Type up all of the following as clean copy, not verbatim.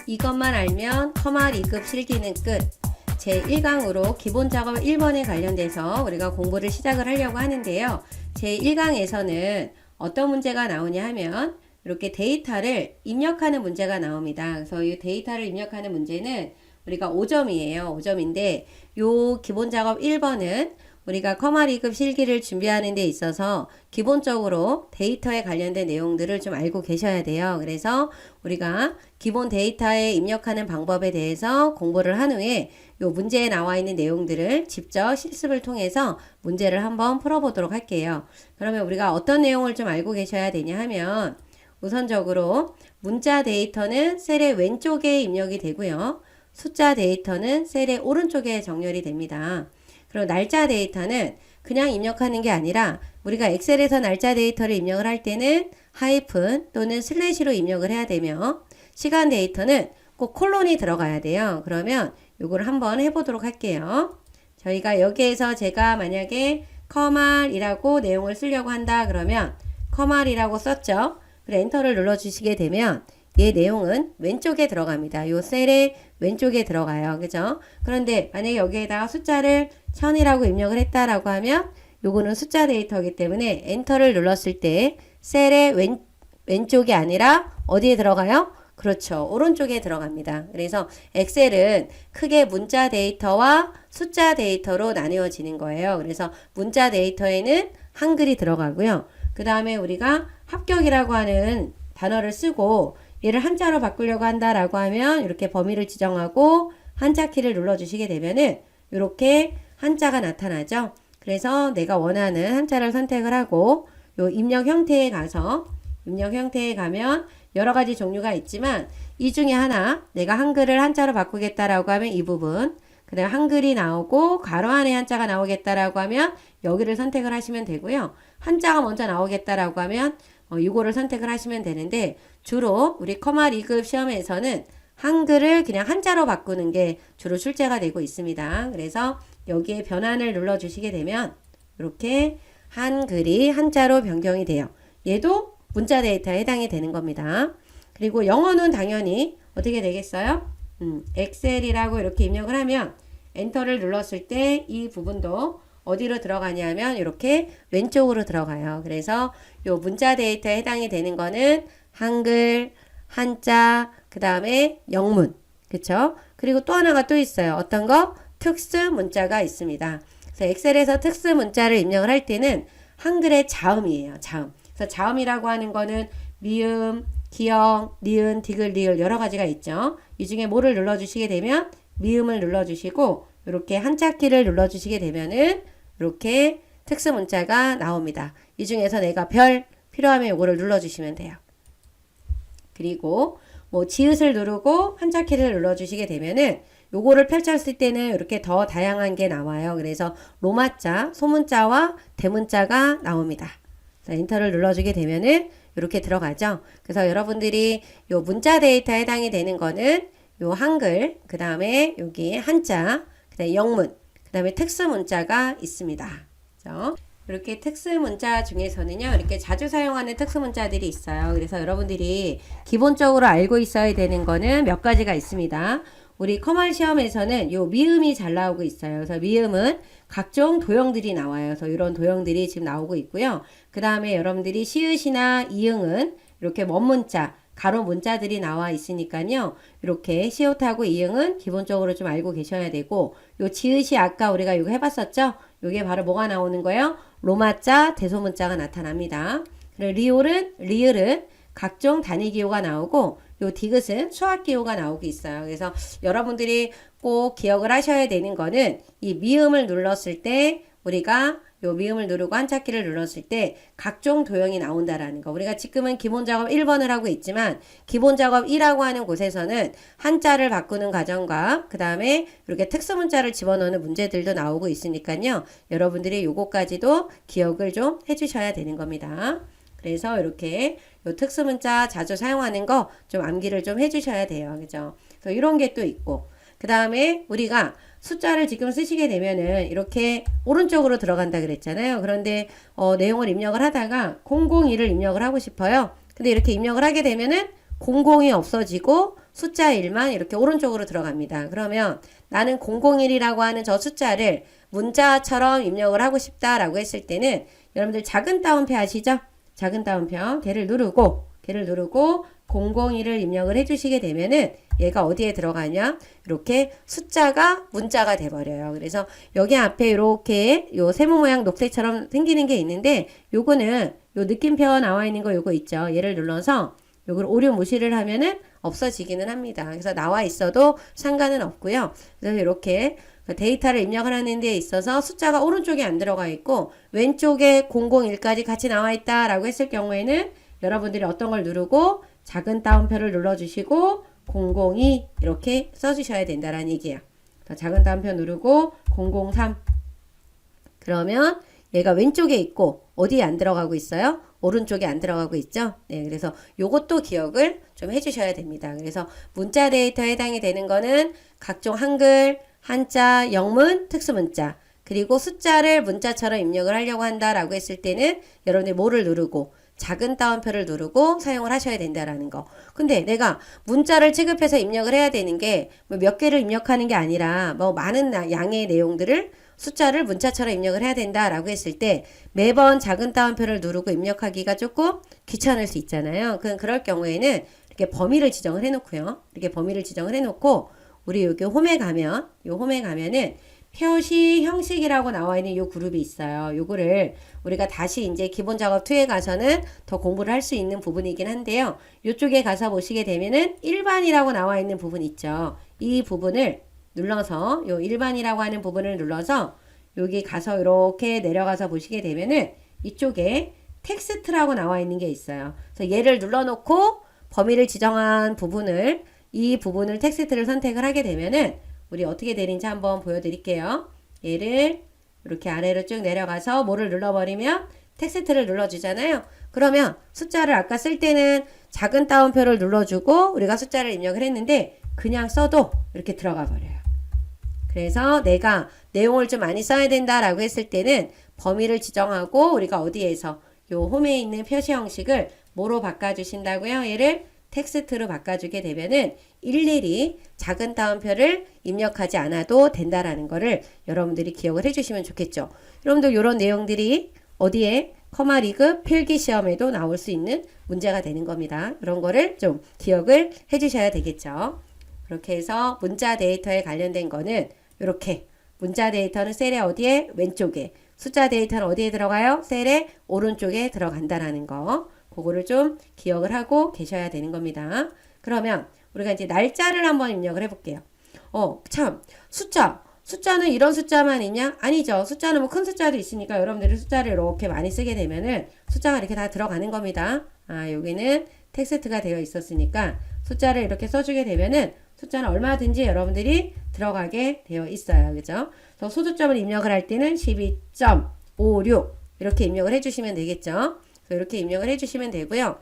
이것만 알면 커말 2급 실기는 끝. 제1강으로 기본 작업 1번에 관련돼서 우리가 공부를 시작을 하려고 하는데요. 제1강에서는 어떤 문제가 나오냐 하면 이렇게 데이터를 입력하는 문제가 나옵니다. 그래서 이 데이터를 입력하는 문제는 우리가 5점이에요. 5점인데 요 기본 작업 1번은 우리가 커말 2급 실기를 준비하는 데 있어서 기본적으로 데이터에 관련된 내용들을 좀 알고 계셔야 돼요. 그래서 우리가 기본 데이터에 입력하는 방법에 대해서 공부를 한 후에 요 문제에 나와 있는 내용들을 직접 실습을 통해서 문제를 한번 풀어보도록 할게요. 그러면 우리가 어떤 내용을 좀 알고 계셔야 되냐 하면 우선적으로 문자 데이터는 셀의 왼쪽에 입력이 되고요. 숫자 데이터는 셀의 오른쪽에 정렬이 됩니다. 그리고 날짜 데이터는 그냥 입력하는 게 아니라 우리가 엑셀에서 날짜 데이터를 입력을 할 때는 하이픈 또는 슬래시로 입력을 해야 되며 시간 데이터는 꼭 콜론이 들어가야 돼요. 그러면 요걸 한번 해보도록 할게요. 저희가 여기에서 제가 만약에 커말이라고 내용을 쓰려고 한다 그러면 커말이라고 썼죠. 그리고 엔터를 눌러주시게 되면 얘 내용은 왼쪽에 들어갑니다. 요 셀의 왼쪽에 들어가요. 그죠? 그런데 만약에 여기에다가 숫자를 1000이라고 입력을 했다라고 하면 요거는 숫자 데이터이기 때문에 엔터를 눌렀을 때 셀의 왼쪽이 아니라 어디에 들어가요? 그렇죠. 오른쪽에 들어갑니다. 그래서 엑셀은 크게 문자 데이터와 숫자 데이터로 나뉘어지는 거예요. 그래서 문자 데이터에는 한글이 들어가고요. 그 다음에 우리가 합격이라고 하는 단어를 쓰고 얘를 한자로 바꾸려고 한다라고 하면 이렇게 범위를 지정하고 한자 키를 눌러주시게 되면은 이렇게 한자가 나타나죠. 그래서 내가 원하는 한자를 선택을 하고 요 입력 형태에 가면 여러 가지 종류가 있지만 이 중에 하나 내가 한글을 한자로 바꾸겠다라고 하면 이 부분, 그 다음에 한글이 나오고 가로 안에 한자가 나오겠다라고 하면 여기를 선택을 하시면 되고요. 한자가 먼저 나오겠다라고 하면 이거를 선택을 하시면 되는데 주로 우리 커말 2급 시험에서는 한글을 그냥 한자로 바꾸는 게 주로 출제가 되고 있습니다. 그래서 여기에 변환을 눌러주시게 되면 이렇게 한글이 한자로 변경이 돼요. 얘도 문자 데이터에 해당이 되는 겁니다. 그리고 영어는 당연히 어떻게 되겠어요? 엑셀이라고 이렇게 입력을 하면 엔터를 눌렀을 때 이 부분도 어디로 들어가냐면 이렇게 왼쪽으로 들어가요. 그래서 요 문자 데이터에 해당이 되는 거는 한글, 한자, 그 다음에 영문, 그쵸? 그리고 또 하나가 또 있어요. 어떤 거? 특수 문자가 있습니다. 그래서 엑셀에서 특수 문자를 입력을 할 때는 한글의 자음이에요. 자음. 그래서 자음이라고 하는 거는 미음, 기역, 니은, 디귿, 리을 여러 가지가 있죠. 이 중에 뭐를 눌러주시게 되면 미음을 눌러주시고 이렇게 한자 키를 눌러주시게 되면은 이렇게 특수 문자가 나옵니다. 이 중에서 내가 별 필요하면 이거를 눌러주시면 돼요. 그리고 뭐 지읒을 누르고 한자 키를 눌러주시게 되면은 요거를 펼쳤을 때는 이렇게 더 다양한 게 나와요. 그래서 로마자, 소문자와 대문자가 나옵니다. 엔터를 눌러주게 되면은 이렇게 들어가죠. 그래서 여러분들이 요 문자 데이터에 해당이 되는 거는 요 한글, 그 다음에 여기 한자, 그 다음에 영문, 그 다음에 특수 문자가 있습니다. 그죠? 이렇게 특수 문자 중에서는요, 이렇게 자주 사용하는 특수 문자들이 있어요. 그래서 여러분들이 기본적으로 알고 있어야 되는 거는 몇 가지가 있습니다. 우리 커말 시험에서는 요 미음이 잘 나오고 있어요. 그래서 미음은 각종 도형들이 나와요. 그래서 이런 도형들이 지금 나오고 있고요. 그 다음에 여러분들이 시읒이나 이응은 이렇게 원문자, 가로 문자들이 나와 있으니까요. 이렇게 시옷하고 이응은 기본적으로 좀 알고 계셔야 되고 요 지읒이 아까 우리가 이거 해봤었죠? 요게 바로 뭐가 나오는 거예요? 로마자, 대소문자가 나타납니다. 그리고 리을은 각종 단위 기호가 나오고 요 디귿은 수학 기호가 나오고 있어요. 그래서 여러분들이 꼭 기억을 하셔야 되는 거는 이 미음을 눌렀을 때 우리가 요 미음을 누르고 한자키를 눌렀을 때 각종 도형이 나온다라는 거. 우리가 지금은 기본 작업 1번을 하고 있지만 기본 작업 2라고 하는 곳에서는 한자를 바꾸는 과정과 그 다음에 이렇게 특수 문자를 집어넣는 문제들도 나오고 있으니까요. 여러분들이 요거까지도 기억을 좀 해주셔야 되는 겁니다. 그래서 이렇게 요 특수 문자 자주 사용하는 거 좀 암기를 좀 해주셔야 돼요. 그죠? 그래서 이런 게 또 있고 그 다음에 우리가 숫자를 지금 쓰시게 되면은 이렇게 오른쪽으로 들어간다 그랬잖아요. 그런데 내용을 입력을 하다가 002를 입력을 하고 싶어요. 근데 이렇게 입력을 하게 되면은 00이 없어지고 숫자 1만 이렇게 오른쪽으로 들어갑니다. 그러면 나는 001이라고 하는 저 숫자를 문자처럼 입력을 하고 싶다라고 했을 때는 여러분들 작은 따옴표 아시죠? 작은 따옴표 걔를 누르고 001을 입력을 해주시게 되면은 얘가 어디에 들어가냐? 이렇게 숫자가 문자가 돼버려요. 그래서 여기 앞에 이렇게 요 세모 모양 녹색처럼 생기는 게 있는데 요거는 요 느낌표 나와 있는 거 요거 있죠. 얘를 눌러서 요걸 오류 무시를 하면은 없어지기는 합니다. 그래서 나와 있어도 상관은 없고요. 그래서 이렇게 데이터를 입력을 하는 데 있어서 숫자가 오른쪽에 안 들어가 있고 왼쪽에 001까지 같이 나와 있다라고 했을 경우에는 여러분들이 어떤 걸 누르고 작은 따옴표를 눌러주시고 002 이렇게 써주셔야 된다라는 얘기예요. 작은 따옴표 누르고 003 그러면 얘가 왼쪽에 있고 어디에 안 들어가고 있어요? 오른쪽에 안 들어가고 있죠? 네, 그래서 요것도 기억을 좀 해주셔야 됩니다. 그래서 문자 데이터에 해당이 되는 거는 각종 한글, 한자, 영문, 특수문자 그리고 숫자를 문자처럼 입력을 하려고 한다라고 했을 때는 여러분이 뭐를 누르고 작은 따옴표를 누르고 사용을 하셔야 된다라는 거. 근데 내가 문자를 취급해서 입력을 해야 되는 게 몇 개를 입력하는 게 아니라 뭐 많은 양의 내용들을 숫자를 문자처럼 입력을 해야 된다라고 했을 때 매번 작은 따옴표를 누르고 입력하기가 조금 귀찮을 수 있잖아요. 그럴 경우에는 이렇게 범위를 지정을 해놓고요. 이렇게 범위를 지정을 해놓고 우리 여기 홈에 가면은 표시 형식이라고 나와 있는 요 그룹이 있어요. 요거를 우리가 다시 이제 기본 작업 2에 가서는 더 공부를 할 수 있는 부분이긴 한데요. 요쪽에 가서 보시게 되면은 일반이라고 나와 있는 부분 있죠. 이 부분을 눌러서 요 일반이라고 하는 부분을 눌러서 여기 가서 이렇게 내려가서 보시게 되면은 이쪽에 텍스트라고 나와 있는 게 있어요. 그래서 얘를 눌러놓고 범위를 지정한 부분을 이 부분을 텍스트를 선택을 하게 되면은 우리 어떻게 되는지 한번 보여드릴게요. 얘를 이렇게 아래로 쭉 내려가서 뭐를 눌러버리면 텍스트를 눌러주잖아요. 그러면 숫자를 아까 쓸 때는 작은 따옴표를 눌러주고 우리가 숫자를 입력을 했는데 그냥 써도 이렇게 들어가 버려요. 그래서 내가 내용을 좀 많이 써야 된다라고 했을 때는 범위를 지정하고 우리가 어디에서 요 홈에 있는 표시 형식을 뭐로 바꿔주신다고요? 얘를 텍스트로 바꿔주게 되면은 일일이 작은 따옴표를 입력하지 않아도 된다라는 거를 여러분들이 기억을 해주시면 좋겠죠. 여러분들 이런 내용들이 어디에 커마 리그 필기 시험에도 나올 수 있는 문제가 되는 겁니다. 이런 거를 좀 기억을 해주셔야 되겠죠. 그렇게 해서 문자 데이터에 관련된 거는 이렇게 문자 데이터는 셀의 어디에? 왼쪽에. 숫자 데이터는 어디에 들어가요? 셀의 오른쪽에 들어간다라는 거. 그거를 좀 기억을 하고 계셔야 되는 겁니다. 그러면 우리가 이제 날짜를 한번 입력을 해볼게요. 참 숫자는 이런 숫자만 있냐? 아니죠. 숫자는 뭐 큰 숫자도 있으니까 여러분들이 숫자를 이렇게 많이 쓰게 되면은 숫자가 이렇게 다 들어가는 겁니다. 여기는 텍스트가 되어 있었으니까 숫자를 이렇게 써주게 되면은 숫자는 얼마든지 여러분들이 들어가게 되어 있어요. 그죠? 그래서 소수점을 입력을 할 때는 12.56 이렇게 입력을 해주시면 되겠죠. 이렇게 입력을 해주시면 되고요.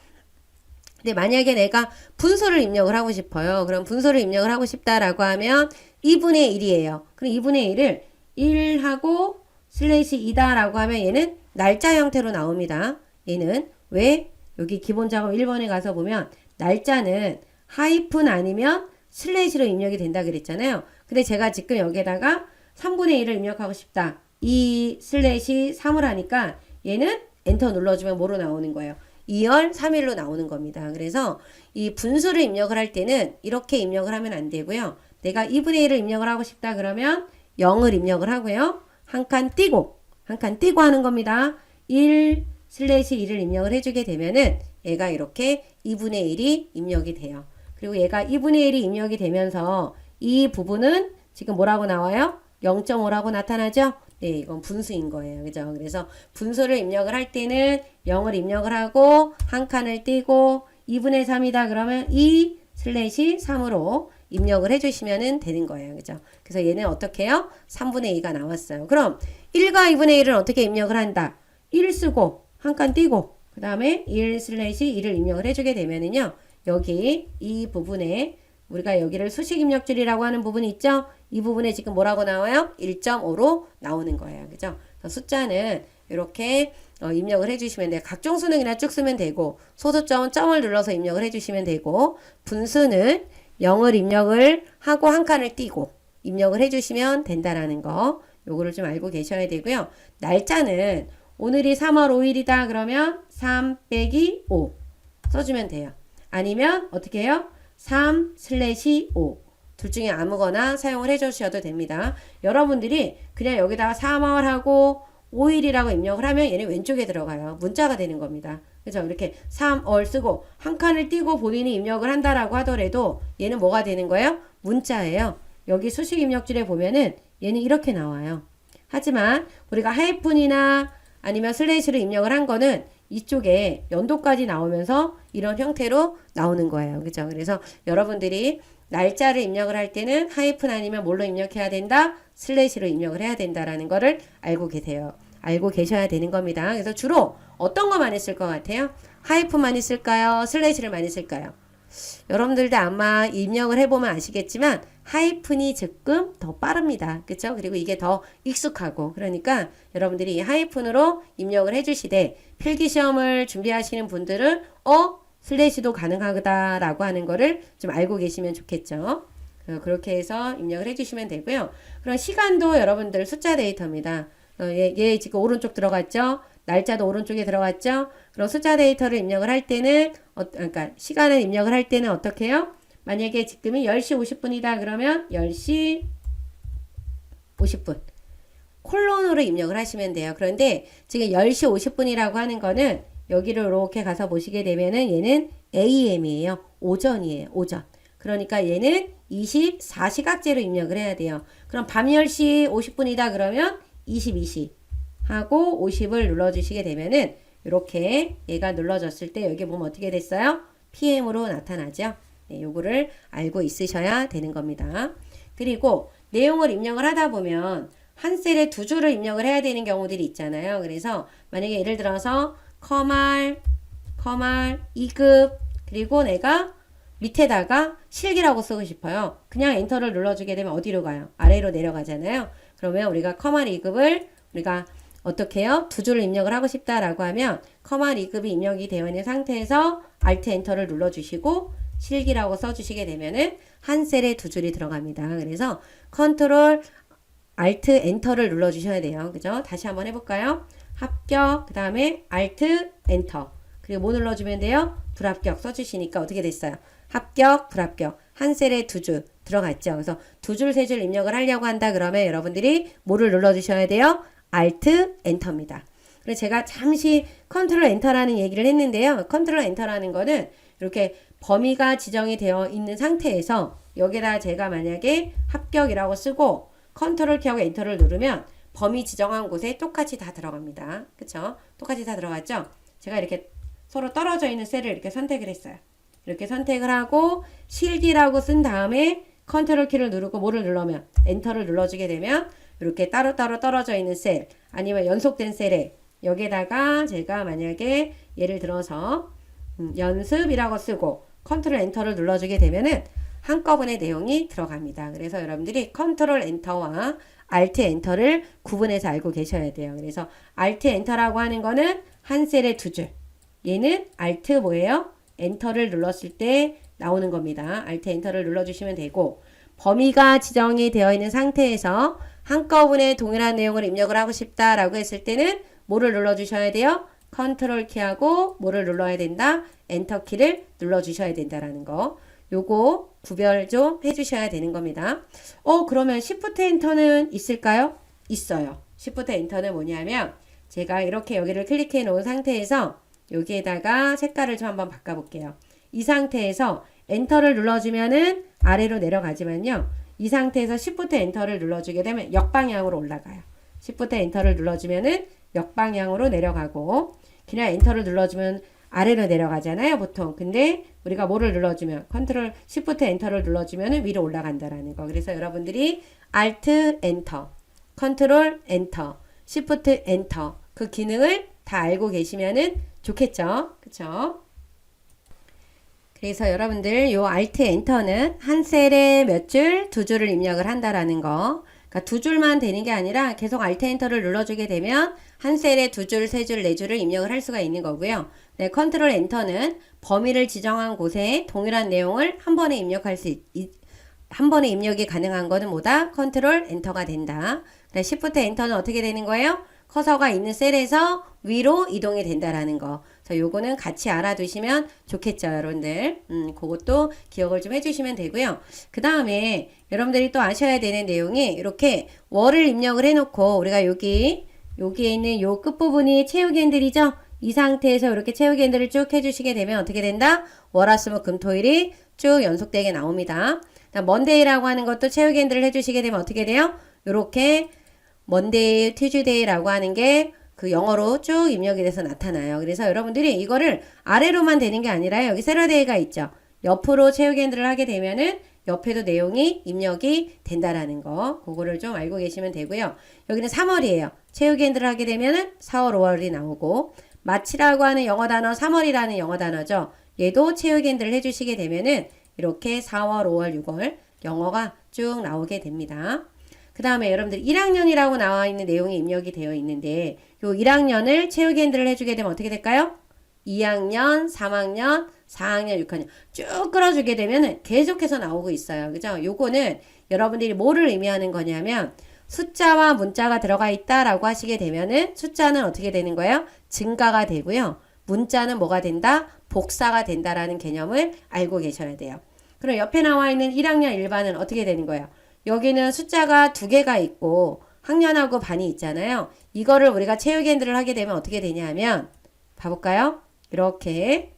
근데 만약에 내가 분수를 입력을 하고 싶어요. 그럼 분수를 입력을 하고 싶다라고 하면 2분의 1이에요. 그럼 2분의 1을 1하고 슬래시 2다라고 하면 얘는 날짜 형태로 나옵니다. 얘는 왜? 여기 기본 작업 1번에 가서 보면 날짜는 하이픈 아니면 슬래시로 입력이 된다 그랬잖아요. 근데 제가 지금 여기에다가 3분의 1을 입력하고 싶다. 2 슬래시 3을 하니까 얘는 엔터 눌러주면 뭐로 나오는 거예요? 2월 3일로 나오는 겁니다. 그래서 이 분수를 입력을 할 때는 이렇게 입력을 하면 안 되고요. 내가 2분의 1을 입력을 하고 싶다 그러면 0을 입력을 하고요. 한 칸 띄고 하는 겁니다. 1 슬래시 1을 입력을 해주게 되면은 얘가 이렇게 2분의 1이 입력이 돼요. 그리고 얘가 2분의 1이 입력이 되면서 이 부분은 지금 뭐라고 나와요? 0.5라고 나타나죠? 네, 이건 분수인 거예요. 그죠? 그래서 분수를 입력을 할 때는 0을 입력을 하고 한 칸을 띄고 2분의 3이다 그러면 2 슬래시 3으로 입력을 해주시면 되는 거예요. 그죠? 그래서 얘는 어떻게 해요? 3분의 2가 나왔어요. 그럼 1과 2분의 1은 어떻게 입력을 한다? 1 쓰고 한 칸 띄고 그 다음에 1 슬래시 2를 입력을 해주게 되면은요. 여기 이 부분에 우리가 여기를 수식 입력줄이라고 하는 부분이 있죠? 이 부분에 지금 뭐라고 나와요? 1.5로 나오는 거예요. 그죠? 숫자는 이렇게 입력을 해주시면 돼요. 각종 수는 그냥 쭉 쓰면 되고 소수점은 점을 눌러서 입력을 해주시면 되고 분수는 0을 입력을 하고 한 칸을 띄고 입력을 해주시면 된다라는 거 요거를 좀 알고 계셔야 되고요. 날짜는 오늘이 3월 5일이다 그러면 3 빼기 5 써주면 돼요. 아니면 어떻게 해요? 3/5 둘 중에 아무거나 사용을 해주셔도 됩니다. 여러분들이 그냥 여기다가 3월하고 5일이라고 입력을 하면 얘는 왼쪽에 들어가요. 문자가 되는 겁니다. 그죠? 이렇게 3월 쓰고 한 칸을 띄고 본인이 입력을 한다라고 하더라도 얘는 뭐가 되는 거예요? 문자예요. 여기 수식 입력줄에 보면은 얘는 이렇게 나와요. 하지만 우리가 하이픈이나 아니면 슬래시로 입력을 한 거는 이쪽에 연도까지 나오면서 이런 형태로 나오는 거예요. 그죠? 그래서 여러분들이 날짜를 입력을 할 때는 하이픈 아니면 뭘로 입력해야 된다? 슬래시로 입력을 해야 된다라는 거를 알고 계세요. 알고 계셔야 되는 겁니다. 그래서 주로 어떤 거 많이 쓸 것 같아요? 하이픈 많이 쓸까요? 슬래시를 많이 쓸까요? 여러분들도 아마 입력을 해보면 아시겠지만 하이픈이 조금 더 빠릅니다. 그쵸? 그리고 이게 더 익숙하고 그러니까 여러분들이 하이픈으로 입력을 해주시되 필기시험을 준비하시는 분들은 슬래시도 가능하다라고 하는 거를 좀 알고 계시면 좋겠죠. 그렇게 해서 입력을 해주시면 되고요. 그럼 시간도 여러분들 숫자 데이터입니다. 얘 지금 오른쪽 들어갔죠? 날짜도 오른쪽에 들어갔죠? 그럼 숫자 데이터를 입력을 할 때는 그러니까 시간을 입력을 할 때는 어떻게 해요? 만약에 지금이 10시 50분이다 그러면 10시 50분 콜론으로 입력을 하시면 돼요. 그런데 지금 10시 50분이라고 하는 거는 여기를 이렇게 가서 보시게 되면은 얘는 AM이에요. 오전이에요. 오전. 그러니까 얘는 24시각제로 입력을 해야 돼요. 그럼 밤 10시 50분이다 그러면 22시 하고 50을 눌러주시게 되면은 이렇게 얘가 눌러졌을 때 여기 보면 어떻게 됐어요? PM으로 나타나죠. 네, 요거를 알고 있으셔야 되는 겁니다. 그리고 내용을 입력을 하다 보면 한 셀에 두 줄을 입력을 해야 되는 경우들이 있잖아요. 그래서 만약에 예를 들어서 커말 2급 그리고 내가 밑에다가 실기라고 쓰고 싶어요. 그냥 엔터를 눌러주게 되면 어디로 가요? 아래로 내려가잖아요. 그러면 우리가 커말 2급을 우리가 어떻게 해요? 두 줄을 입력을 하고 싶다라고 하면 커말 2급이 입력이 되어 있는 상태에서 Alt 엔터를 눌러주시고 실기라고 써주시게 되면은 한 셀에 두 줄이 들어갑니다. 그래서 컨트롤 Alt 엔터를 눌러주셔야 돼요. 그죠? 다시 한번 해볼까요? 합격, 그 다음에 Alt 엔터. 그리고 뭐 눌러주면 돼요? 불합격 써주시니까 어떻게 됐어요? 합격, 불합격. 한 셀에 두 줄 들어갔죠. 그래서 두 줄, 세 줄 입력을 하려고 한다 그러면 여러분들이 뭐를 눌러주셔야 돼요? Alt 엔터입니다. 그래서 제가 잠시 컨트롤 엔터라는 얘기를 했는데요. 컨트롤 엔터라는 거는 이렇게 범위가 지정이 되어 있는 상태에서 여기다 제가 만약에 합격이라고 쓰고 컨트롤 키하고 엔터를 누르면 범위 지정한 곳에 똑같이 다 들어갑니다. 그쵸? 똑같이 다 들어갔죠? 제가 이렇게 서로 떨어져 있는 셀을 이렇게 선택을 했어요. 이렇게 선택을 하고 실기라고 쓴 다음에 컨트롤 키를 누르고 뭐를 눌러면 엔터를 눌러주게 되면 이렇게 따로따로 떨어져 있는 셀 아니면 연속된 셀에 여기에다가 제가 만약에 예를 들어서 연습이라고 쓰고 컨트롤 엔터를 눌러주게 되면은 한꺼번에 내용이 들어갑니다. 그래서 여러분들이 컨트롤 엔터와 Alt 엔터를 구분해서 알고 계셔야 돼요. 그래서 Alt 엔터라고 하는 거는 한 셀에 두 줄. 얘는 Alt 뭐예요? 엔터를 눌렀을 때 나오는 겁니다. Alt 엔터를 눌러주시면 되고 범위가 지정이 되어 있는 상태에서 한꺼번에 동일한 내용을 입력을 하고 싶다라고 했을 때는 뭐를 눌러주셔야 돼요? 컨트롤 키하고 뭐를 눌러야 된다? 엔터 키를 눌러주셔야 된다라는 거. 요거 구별 좀 해주셔야 되는 겁니다. 그러면 Shift 엔터는 있을까요? 있어요. Shift 엔터는 뭐냐면 제가 이렇게 여기를 클릭해 놓은 상태에서 여기에다가 색깔을 좀 한번 바꿔볼게요. 이 상태에서 엔터를 눌러주면은 아래로 내려가지만요. 이 상태에서 Shift 엔터를 눌러주게 되면 역방향으로 올라가요. Shift 엔터를 눌러주면은 역방향으로 내려가고 그냥 엔터를 눌러주면 아래로 내려가잖아요, 보통. 근데 우리가 뭐를 눌러주면 컨트롤 시프트 엔터를 눌러주면 위로 올라간다라는 거. 그래서 여러분들이 Alt 엔터, 컨트롤 엔터, 시프트 엔터 그 기능을 다 알고 계시면은 좋겠죠, 그쵸? 그래서 여러분들 요 Alt 엔터는 한 셀에 몇 줄, 두 줄을 입력을 한다라는 거. 그러니까 두 줄만 되는 게 아니라 계속 Alt 엔터를 눌러주게 되면 한 셀에 두 줄, 세 줄, 네 줄을 입력을 할 수가 있는 거고요. 네, 컨트롤 엔터는 범위를 지정한 곳에 동일한 내용을 한 번에 입력할 한 번에 입력이 가능한 거는 뭐다? 컨트롤 엔터가 된다. 시프트 엔터는 어떻게 되는 거예요? 커서가 있는 셀에서 위로 이동이 된다라는 거. 그래서 요거는 같이 알아두시면 좋겠죠, 여러분들. 그것도 기억을 좀 해주시면 되고요. 그 다음에 여러분들이 또 아셔야 되는 내용이 이렇게 월을 입력을 해놓고 우리가 여기에 있는 요 끝부분이 채우기 핸들이죠? 이 상태에서 이렇게 채우기 핸들을 쭉 해주시게 되면 어떻게 된다? 월, 화, 수, 목, 금, 토, 일이 쭉 연속되게 나옵니다. 먼데이라고 하는 것도 채우기 핸들을 해주시게 되면 어떻게 돼요? 요렇게 먼데이, 튜즈데이라고 하는 게 그 영어로 쭉 입력이 돼서 나타나요. 그래서 여러분들이 이거를 아래로만 되는 게 아니라 여기 세러데이가 있죠. 옆으로 채우기 핸들을 하게 되면은 옆에도 내용이 입력이 된다라는 거. 그거를 좀 알고 계시면 되고요. 여기는 3월이에요. 채우기 핸들을 하게 되면은 4월, 5월이 나오고 마치라고 하는 영어 단어 3월이라는 영어 단어죠. 얘도 채우기 핸들을 해주시게 되면은 이렇게 4월, 5월, 6월 영어가 쭉 나오게 됩니다. 그 다음에 여러분들 1학년이라고 나와 있는 내용이 입력이 되어 있는데 요 1학년을 채우기 핸들을 해주게 되면 어떻게 될까요? 2학년, 3학년, 4학년, 6학년 쭉 끌어주게 되면 계속해서 나오고 있어요. 그죠? 요거는 여러분들이 뭐를 의미하는 거냐면 숫자와 문자가 들어가 있다라고 하시게 되면은 숫자는 어떻게 되는 거예요? 증가가 되고요. 문자는 뭐가 된다? 복사가 된다라는 개념을 알고 계셔야 돼요. 그럼 옆에 나와 있는 1학년 일반은 어떻게 되는 거예요? 여기는 숫자가 두 개가 있고 학년하고 반이 있잖아요. 이거를 우리가 채우기 핸들을 하게 되면 어떻게 되냐면 봐볼까요? 이렇게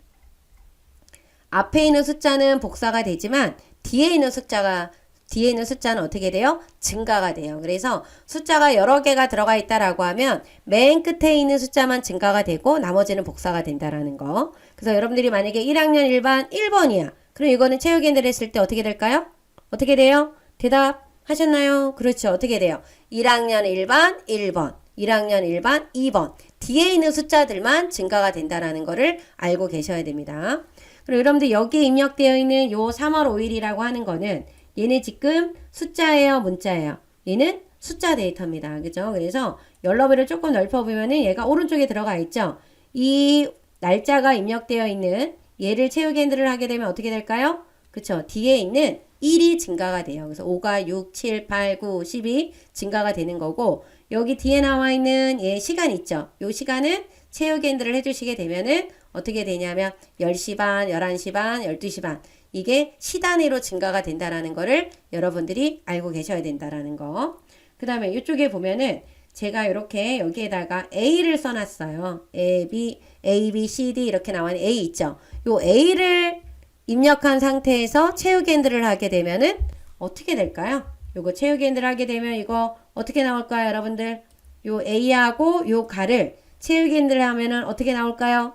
앞에 있는 숫자는 복사가 되지만 뒤에 있는 숫자는 어떻게 돼요? 증가가 돼요. 그래서 숫자가 여러 개가 들어가 있다라고 하면 맨 끝에 있는 숫자만 증가가 되고 나머지는 복사가 된다라는 거. 그래서 여러분들이 만약에 1학년 일반 1번이야. 그럼 이거는 채우기 핸들 했을 때 어떻게 될까요? 어떻게 돼요? 대답하셨나요? 그렇죠. 어떻게 돼요? 1학년 일반 1번, 1학년 일반 2번. 뒤에 있는 숫자들만 증가가 된다라는 거를 알고 계셔야 됩니다. 그리고 여러분들 여기에 입력되어 있는 요 3월 5일이라고 하는 거는 얘는 지금 숫자예요, 문자예요? 얘는 숫자 데이터입니다. 그죠? 그래서 연러비를 조금 넓혀보면은 얘가 오른쪽에 들어가 있죠? 이 날짜가 입력되어 있는 얘를 채우기 핸들을 하게 되면 어떻게 될까요? 그쵸? 뒤에 있는 1이 증가가 돼요. 그래서 5가 6, 7, 8, 9, 10이 증가가 되는 거고 여기 뒤에 나와 있는 얘 시간 있죠? 요 시간은 채우기 핸들을 해주시게 되면은 어떻게 되냐면 10시 반, 11시 반, 12시 반 이게 시단위로 증가가 된다라는 거를 여러분들이 알고 계셔야 된다라는 거. 그 다음에 이쪽에 보면은 제가 이렇게 여기에다가 A를 써놨어요. A, B, C, D 이렇게 나와있는 A 있죠? 요 A를 입력한 상태에서 채우기 핸들을 하게 되면은 어떻게 될까요? 요거 채우기 핸들을 하게 되면 이거 어떻게 나올까요, 여러분들? 요 A하고 요 가를 채우기 핸들을 하면은 어떻게 나올까요?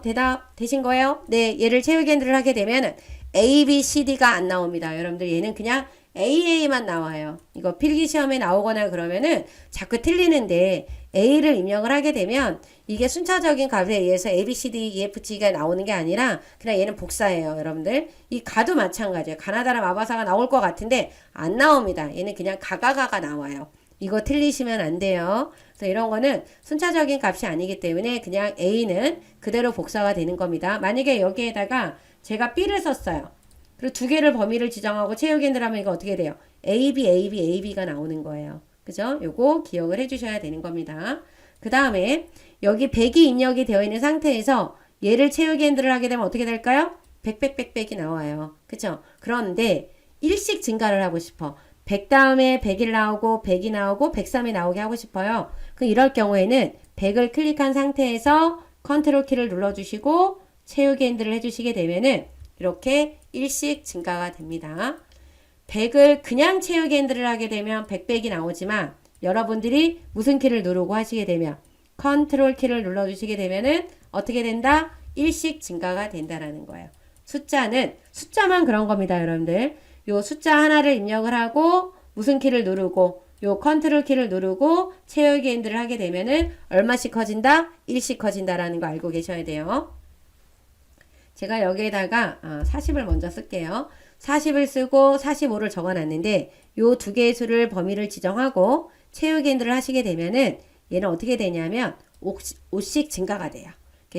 대답 되신 거예요? 네, 얘를 채우기 핸들을 하게 되면은 A, B, C, D가 안 나옵니다. 여러분들 얘는 그냥 AA만 나와요. 이거 필기시험에 나오거나 그러면은 자꾸 틀리는데 A를 입력을 하게 되면 이게 순차적인 값에 의해서 A, B, C, D, E, F, G가 나오는 게 아니라 그냥 얘는 복사예요. 여러분들 이 가도 마찬가지예요. 가나다라 마바사가 나올 것 같은데 안 나옵니다. 얘는 그냥 가가가가 나와요. 이거 틀리시면 안 돼요. 그래서 이런 거는 순차적인 값이 아니기 때문에 그냥 A는 그대로 복사가 되는 겁니다. 만약에 여기에다가 제가 B를 썼어요. 그리고 두 개를 범위를 지정하고 채우기 핸들 하면 이거 어떻게 돼요? AB, AB, AB가 나오는 거예요. 그죠? 요거 기억을 해주셔야 되는 겁니다. 그 다음에 여기 100이 입력이 되어 있는 상태에서 얘를 채우기 핸들을 하게 되면 어떻게 될까요? 100이 나와요. 그쵸? 그런데 일씩 증가를 하고 싶어. 100 다음에 100이 나오고 100이 나오고 103이 나오게 하고 싶어요. 그럼 이럴 경우에는 100을 클릭한 상태에서 컨트롤 키를 눌러주시고 채우기 핸들을 해주시게 되면은 이렇게 일씩 증가가 됩니다. 100을 그냥 채우기 핸들을 하게 되면 100이 나오지만 여러분들이 무슨 키를 누르고 하시게 되면 컨트롤 키를 눌러주시게 되면은 어떻게 된다? 일씩 증가가 된다라는 거예요. 숫자만 그런 겁니다, 여러분들. 요 숫자 하나를 입력을 하고 무슨 키를 누르고 요 컨트롤 키를 누르고 채우기 핸들을 하게 되면은 얼마씩 커진다? 일씩 커진다라는 거 알고 계셔야 돼요. 제가 여기에다가 40을 먼저 쓸게요. 40을 쓰고 45를 적어놨는데 요 두 개의 수를 범위를 지정하고 채우기 핸들을 하시게 되면은 얘는 어떻게 되냐면 5씩 증가가 돼요.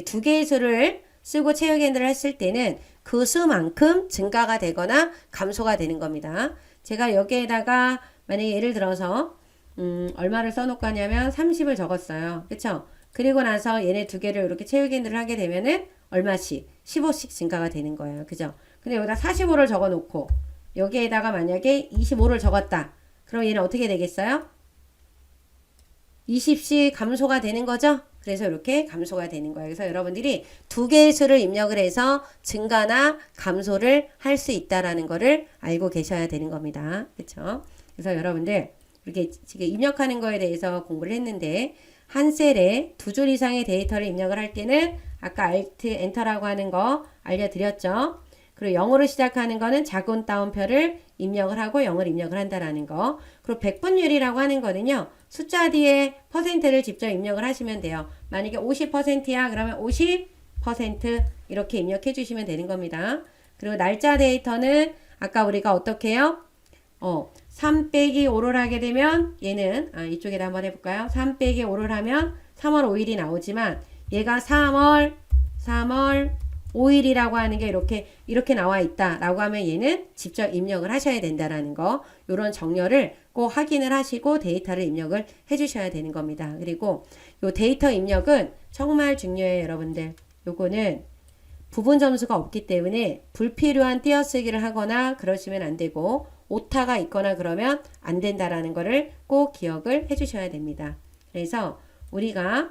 두 개의 수를 쓰고 채우기 핸들을 했을 때는 그 수만큼 증가가 되거나 감소가 되는 겁니다. 제가 여기에다가 만약에 예를 들어서 얼마를 써놓고 하냐면 30을 적었어요. 그쵸? 그리고 나서 얘네 두 개를 이렇게 채우기 핸들을 하게 되면은 얼마씩? 15씩 증가가 되는 거예요. 그죠? 근데 여기다 45를 적어 놓고 여기에다가 만약에 25를 적었다. 그럼 얘는 어떻게 되겠어요? 20씩 감소가 되는 거죠? 그래서 이렇게 감소가 되는 거예요. 그래서 여러분들이 두 개의 수를 입력을 해서 증가나 감소를 할 수 있다라는 거를 알고 계셔야 되는 겁니다. 그렇죠? 그래서 여러분들 이렇게 지금 입력하는 거에 대해서 공부를 했는데 한 셀에 두 줄 이상의 데이터를 입력을 할 때는 아까 Alt, Enter라고 하는 거 알려드렸죠? 그리고 0으로 시작하는 거는 작은 따옴표를 입력을 하고 0을 입력을 한다라는 거. 그리고 백분율이라고 하는 거는요. 숫자 뒤에 퍼센트를 직접 입력을 하시면 돼요. 만약에 50%야 그러면 50% 이렇게 입력해 주시면 되는 겁니다. 그리고 날짜 데이터는 아까 우리가 어떻게 해요? 3 빼기 5를 하게 되면 얘는 이쪽에다 한번 해볼까요? 3 빼기 5를 하면 3월 5일이 나오지만 얘가 3월 5일이라고 하는 게 이렇게 나와 있다 라고 하면 얘는 직접 입력을 하셔야 된다라는 거, 요런 정렬을 꼭 확인을 하시고 데이터를 입력을 해 주셔야 되는 겁니다. 그리고 요 데이터 입력은 정말 중요해요. 여러분들 요거는 부분 점수가 없기 때문에 불필요한 띄어쓰기를 하거나 그러시면 안 되고 오타가 있거나 그러면 안 된다라는 거를 꼭 기억을 해 주셔야 됩니다. 그래서 우리가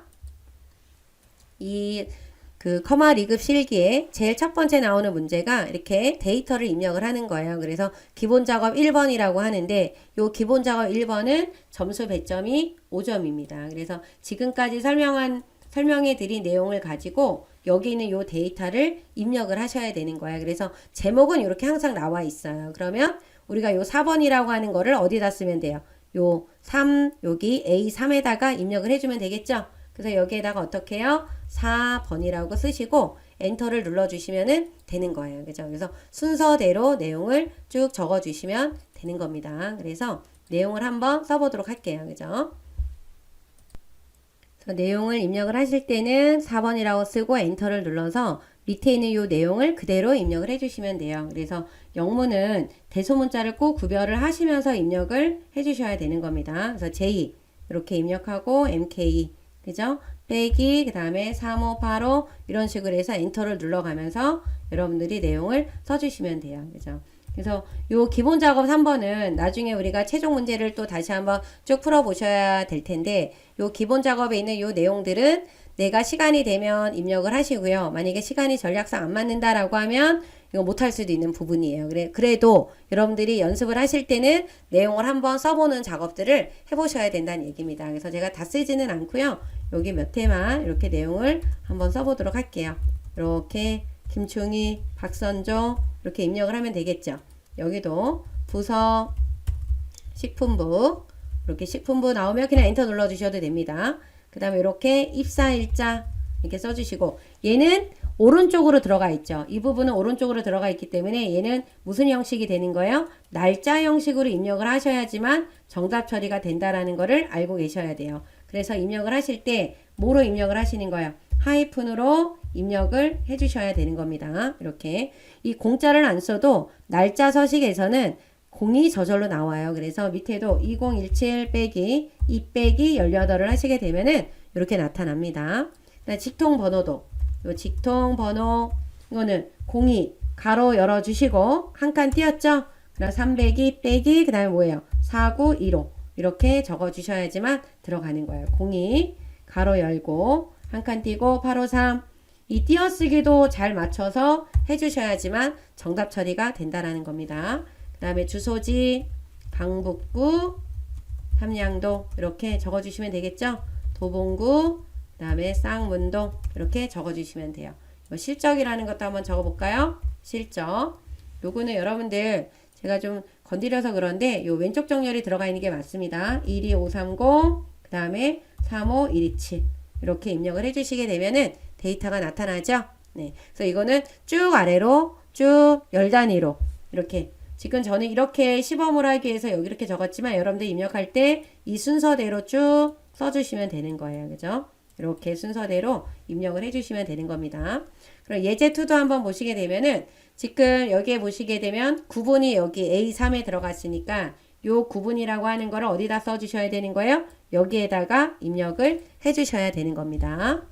커마 리급 실기에 제일 첫 번째 나오는 문제가 이렇게 데이터를 입력을 하는 거예요. 그래서 기본 작업 1번이라고 하는데 요 기본 작업 1번은 점수 배점이 5점입니다. 그래서 지금까지 설명해 드린 내용을 가지고 여기 있는 요 데이터를 입력을 하셔야 되는 거예요. 그래서 제목은 이렇게 항상 나와 있어요. 그러면 우리가 요 4번이라고 하는 거를 어디다 쓰면 돼요? 요 3, 여기 A3에다가 입력을 해주면 되겠죠? 그래서 여기에다가 어떻게 해요? 4번이라고 쓰시고 엔터를 눌러주시면 되는 거예요. 그죠? 그래서 순서대로 내용을 쭉 적어주시면 되는 겁니다. 그래서 내용을 한번 써보도록 할게요. 그죠? 그래서 내용을 입력을 하실 때는 4번이라고 쓰고 엔터를 눌러서 밑에 있는 이 내용을 그대로 입력을 해주시면 돼요. 그래서 영문은 대소문자를 꼭 구별을 하시면서 입력을 해주셔야 되는 겁니다. 그래서 J 이렇게 입력하고 MK 그죠? 빼기 그 다음에 3585 이런 식으로 해서 엔터를 눌러가면서 여러분들이 내용을 써주시면 돼요. 그죠? 그래서 요 기본 작업 3번은 나중에 우리가 최종 문제를 또 다시 한번 쭉 풀어보셔야 될 텐데 요 기본 작업에 있는 요 내용들은 내가 시간이 되면 입력을 하시고요. 만약에 시간이 전략상 안 맞는다라고 하면 이거 못할 수도 있는 부분이에요. 그래도 여러분들이 연습을 하실 때는 내용을 한번 써보는 작업들을 해보셔야 된다는 얘기입니다. 그래서 제가 다 쓰지는 않고요. 여기 몇 회만 이렇게 내용을 한번 써보도록 할게요. 이렇게 김충희, 박선종 이렇게 입력을 하면 되겠죠. 여기도 부서, 식품부 이렇게 식품부 나오면 그냥 엔터 눌러주셔도 됩니다. 그 다음에 이렇게 입사일자 이렇게 써주시고 얘는 오른쪽으로 들어가 있죠. 이 부분은 오른쪽으로 들어가 있기 때문에 얘는 무슨 형식이 되는 거예요? 날짜 형식으로 입력을 하셔야지만 정답 처리가 된다라는 거를 알고 계셔야 돼요. 그래서 입력을 하실 때 뭐로 입력을 하시는 거예요? 하이픈으로 입력을 해주셔야 되는 겁니다. 이렇게 이 공짜를 안 써도 날짜 서식에서는 공이 저절로 나와요. 그래서 밑에도 2017 빼기 2 빼기 18을 하시게 되면은 이렇게 나타납니다. 직통 번호도 요 직통 번호 이거는 02 가로 열어 주시고 한 칸 띄었죠? 그다음 302 빼기 그 다음에 뭐예요? 4915 이렇게 적어 주셔야지만 들어가는 거예요. 02 가로 열고 한 칸 띄고 853 이 띄어쓰기도 잘 맞춰서 해주셔야지만 정답 처리가 된다라는 겁니다. 그 다음에 주소지 강북구 삼양동 이렇게 적어주시면 되겠죠. 도봉구 그 다음에 쌍문동 이렇게 적어주시면 돼요. 실적이라는 것도 한번 적어볼까요? 실적 요거는 여러분들 제가 좀 건드려서 그런데 요 왼쪽 정렬이 들어가 있는 게 맞습니다. 12530 그 다음에 35127 이렇게 입력을 해주시게 되면은 데이터가 나타나죠. 네, 그래서 이거는 쭉 아래로 쭉 열 단위로 이렇게 지금 저는 이렇게 시범을 하기 위해서 여기 이렇게 적었지만 여러분들 입력할 때 이 순서대로 쭉 써주시면 되는 거예요. 그죠? 이렇게 순서대로 입력을 해주시면 되는 겁니다. 그럼 예제2도 한번 보시게 되면은 지금 여기에 보시게 되면 구분이 여기 A3에 들어갔으니까 요 구분이라고 하는 거를 어디다 써주셔야 되는 거예요? 여기에다가 입력을 해주셔야 되는 겁니다.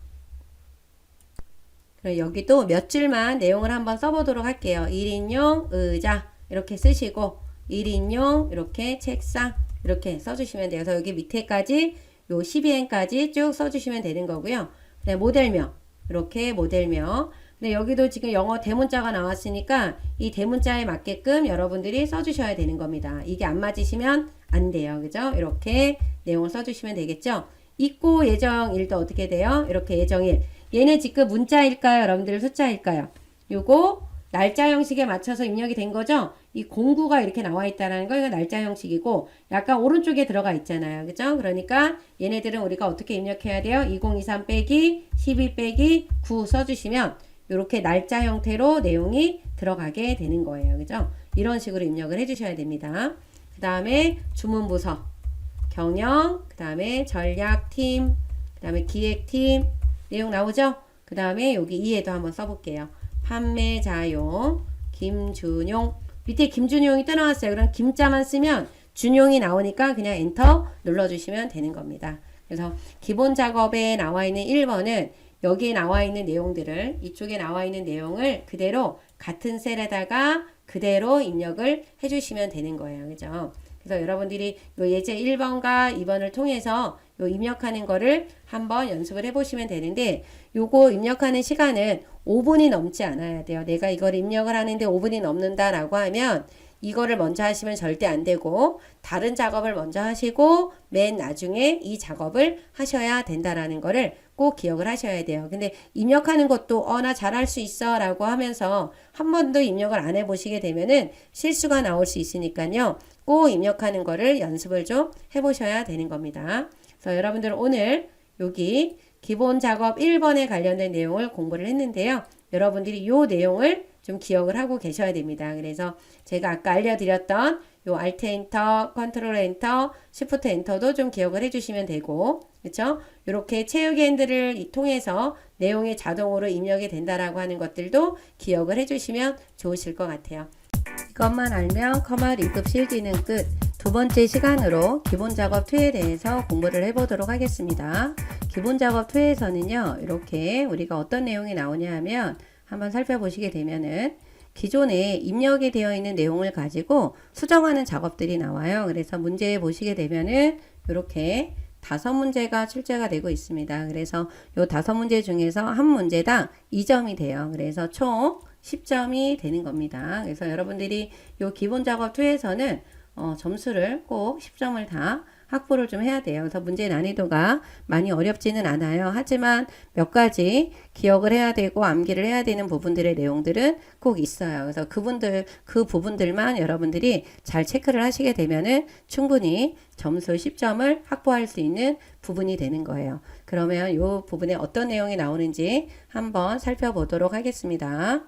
그럼 여기도 몇 줄만 내용을 한번 써보도록 할게요. 1인용 의자 이렇게 쓰시고 1인용 이렇게 책상 이렇게 써주시면 돼요. 그래서 여기 밑에까지 요 12행까지 쭉 써주시면 되는 거고요. 네, 모델명 이렇게 모델명. 근데 여기도 지금 영어 대문자가 나왔으니까 이 대문자에 맞게끔 여러분들이 써주셔야 되는 겁니다. 이게 안 맞으시면 안 돼요. 그죠? 이렇게 내용을 써주시면 되겠죠? 있고 예정일도 어떻게 돼요? 이렇게 예정일. 얘는 지금 문자일까요? 여러분들 숫자일까요? 요거 날짜 형식에 맞춰서 입력이 된 거죠? 이 공구가 이렇게 나와 있다는 거, 이거 날짜 형식이고, 약간 오른쪽에 들어가 있잖아요. 그죠? 그러니까 얘네들은 우리가 어떻게 입력해야 돼요? 2023 빼기 12 빼기 9 써주시면 이렇게 날짜 형태로 내용이 들어가게 되는 거예요. 그죠? 이런 식으로 입력을 해주셔야 됩니다. 그 다음에 주문부서, 경영, 그 다음에 전략팀, 그 다음에 기획팀, 내용 나오죠? 그 다음에 여기 이해도 한번 써볼게요. 판매자용, 김준용. 밑에 김준용이 떠나왔어요. 그럼 김자만 쓰면 준용이 나오니까 그냥 엔터 눌러주시면 되는 겁니다. 그래서 기본 작업에 나와 있는 1번은 여기에 나와 있는 내용들을, 이쪽에 나와 있는 내용을 그대로 같은 셀에다가 그대로 입력을 해주시면 되는 거예요. 그죠? 그래서 여러분들이 요 예제 1번과 2번을 통해서 요 입력하는 거를 한번 연습을 해보시면 되는데, 요거 입력하는 시간은 5분이 넘지 않아야 돼요. 내가 이걸 입력을 하는데 5분이 넘는다라고 하면 이거를 먼저 하시면 절대 안 되고, 다른 작업을 먼저 하시고 맨 나중에 이 작업을 하셔야 된다라는 거를 꼭 기억을 하셔야 돼요. 근데 입력하는 것도 나 잘할 수 있어 라고 하면서 한 번도 입력을 안 해보시게 되면은 실수가 나올 수 있으니까요. 꼭 입력하는 거를 연습을 좀 해보셔야 되는 겁니다. 그래서 여러분들 오늘 여기 기본 작업 1번에 관련된 내용을 공부를 했는데요. 여러분들이 이 내용을 좀 기억을 하고 계셔야 됩니다. 그래서 제가 아까 알려드렸던 요 Alt 엔터, 컨트롤 엔터, Shift 엔터도 좀 기억을 해주시면 되고, 그렇죠? 이렇게 채우기 핸들을 통해서 내용이 자동으로 입력이 된다라고 하는 것들도 기억을 해주시면 좋으실 것 같아요. 이것만 알면 커말 2급 실기는 끝. 두 번째 시간으로 기본 작업 2에 대해서 공부를 해보도록 하겠습니다. 기본 작업 2에서는요, 이렇게 우리가 어떤 내용이 나오냐 하면 한번 살펴보시게 되면은 기존에 입력이 되어 있는 내용을 가지고 수정하는 작업들이 나와요. 그래서 문제 보시게 되면은 이렇게 5문제가 출제가 되고 있습니다. 그래서 요 5문제 중에서 한 문제당 2점이 돼요. 그래서 총 10점이 되는 겁니다. 그래서 여러분들이 요 기본 작업 2에서는 점수를 꼭 10점을 다 확보를 좀 해야 돼요. 그래서 문제 난이도가 많이 어렵지는 않아요. 하지만 몇 가지 기억을 해야 되고 암기를 해야 되는 부분들의 내용들은 꼭 있어요. 그래서 그 부분들만 여러분들이 잘 체크를 하시게 되면은 충분히 점수 10점을 확보할 수 있는 부분이 되는 거예요. 그러면 이 부분에 어떤 내용이 나오는지 한번 살펴보도록 하겠습니다.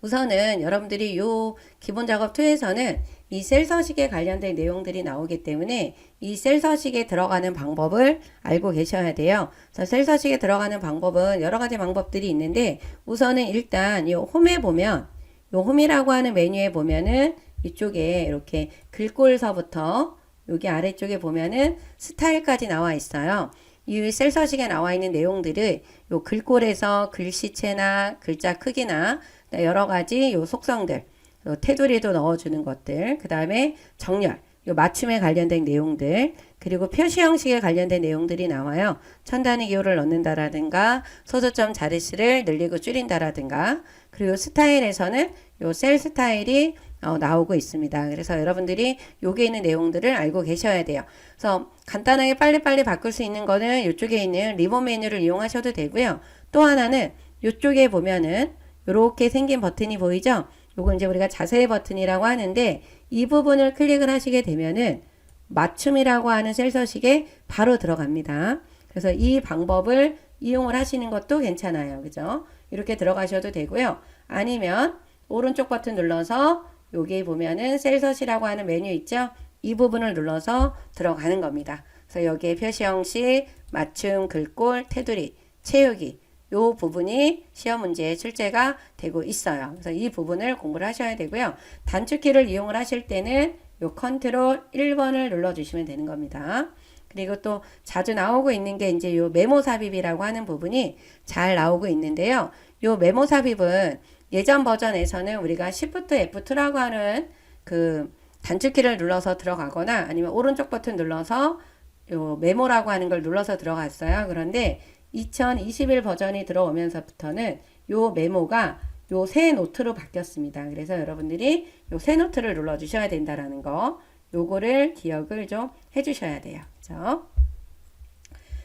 우선은 여러분들이 요 기본 작업 2에서는 이 셀 서식에 관련된 내용들이 나오기 때문에 이 셀 서식에 들어가는 방법을 알고 계셔야 돼요. 그래서 셀 서식에 들어가는 방법은 여러 가지 방법들이 있는데, 우선은 일단 이 홈에 보면, 요 홈이라고 하는 메뉴에 보면은 이쪽에 이렇게 글꼴서부터 여기 아래쪽에 보면은 스타일까지 나와 있어요. 이 셀 서식에 나와 있는 내용들을 요 글꼴에서 글씨체나 글자 크기나 여러 가지 요 속성들, 요 테두리도 넣어주는 것들, 그 다음에 정렬, 요 맞춤에 관련된 내용들, 그리고 표시 형식에 관련된 내용들이 나와요. 천단위 기호를 넣는다라든가, 소수점 자릿수를 늘리고 줄인다라든가, 그리고 스타일에서는 요 셀 스타일이 나오고 있습니다. 그래서 여러분들이 여기에 있는 내용들을 알고 계셔야 돼요. 그래서 간단하게 빨리빨리 바꿀 수 있는 거는 이쪽에 있는 리본 메뉴를 이용하셔도 되고요. 또 하나는 이쪽에 보면은 이렇게 생긴 버튼이 보이죠? 요건 이제 우리가 자세 버튼이라고 하는데, 이 부분을 클릭을 하시게 되면은 맞춤이라고 하는 셀 서식에 바로 들어갑니다. 그래서 이 방법을 이용을 하시는 것도 괜찮아요. 그죠? 이렇게 들어가셔도 되고요. 아니면 오른쪽 버튼 눌러서 여기 보면은 셀 서식이라고 하는 메뉴 있죠? 이 부분을 눌러서 들어가는 겁니다. 그래서 여기에 표시 형식, 맞춤, 글꼴, 테두리, 채우기 요 부분이 시험 문제에 출제가 되고 있어요. 그래서 이 부분을 공부를 하셔야 되고요. 단축키를 이용을 하실 때는 요 컨트롤 1번을 눌러주시면 되는 겁니다. 그리고 또 자주 나오고 있는 게 이제 요 메모 삽입이라고 하는 부분이 잘 나오고 있는데요. 요 메모 삽입은 예전 버전에서는 우리가 Shift F2라고 하는 그 단축키를 눌러서 들어가거나 아니면 오른쪽 버튼 눌러서 요 메모라고 하는 걸 눌러서 들어갔어요. 그런데 2021 버전이 들어오면서부터는 요 메모가 요 새 노트로 바뀌었습니다. 그래서 여러분들이 요 새 노트를 눌러 주셔야 된다라는 거 요거를 기억을 좀 해주셔야 돼요. 그죠?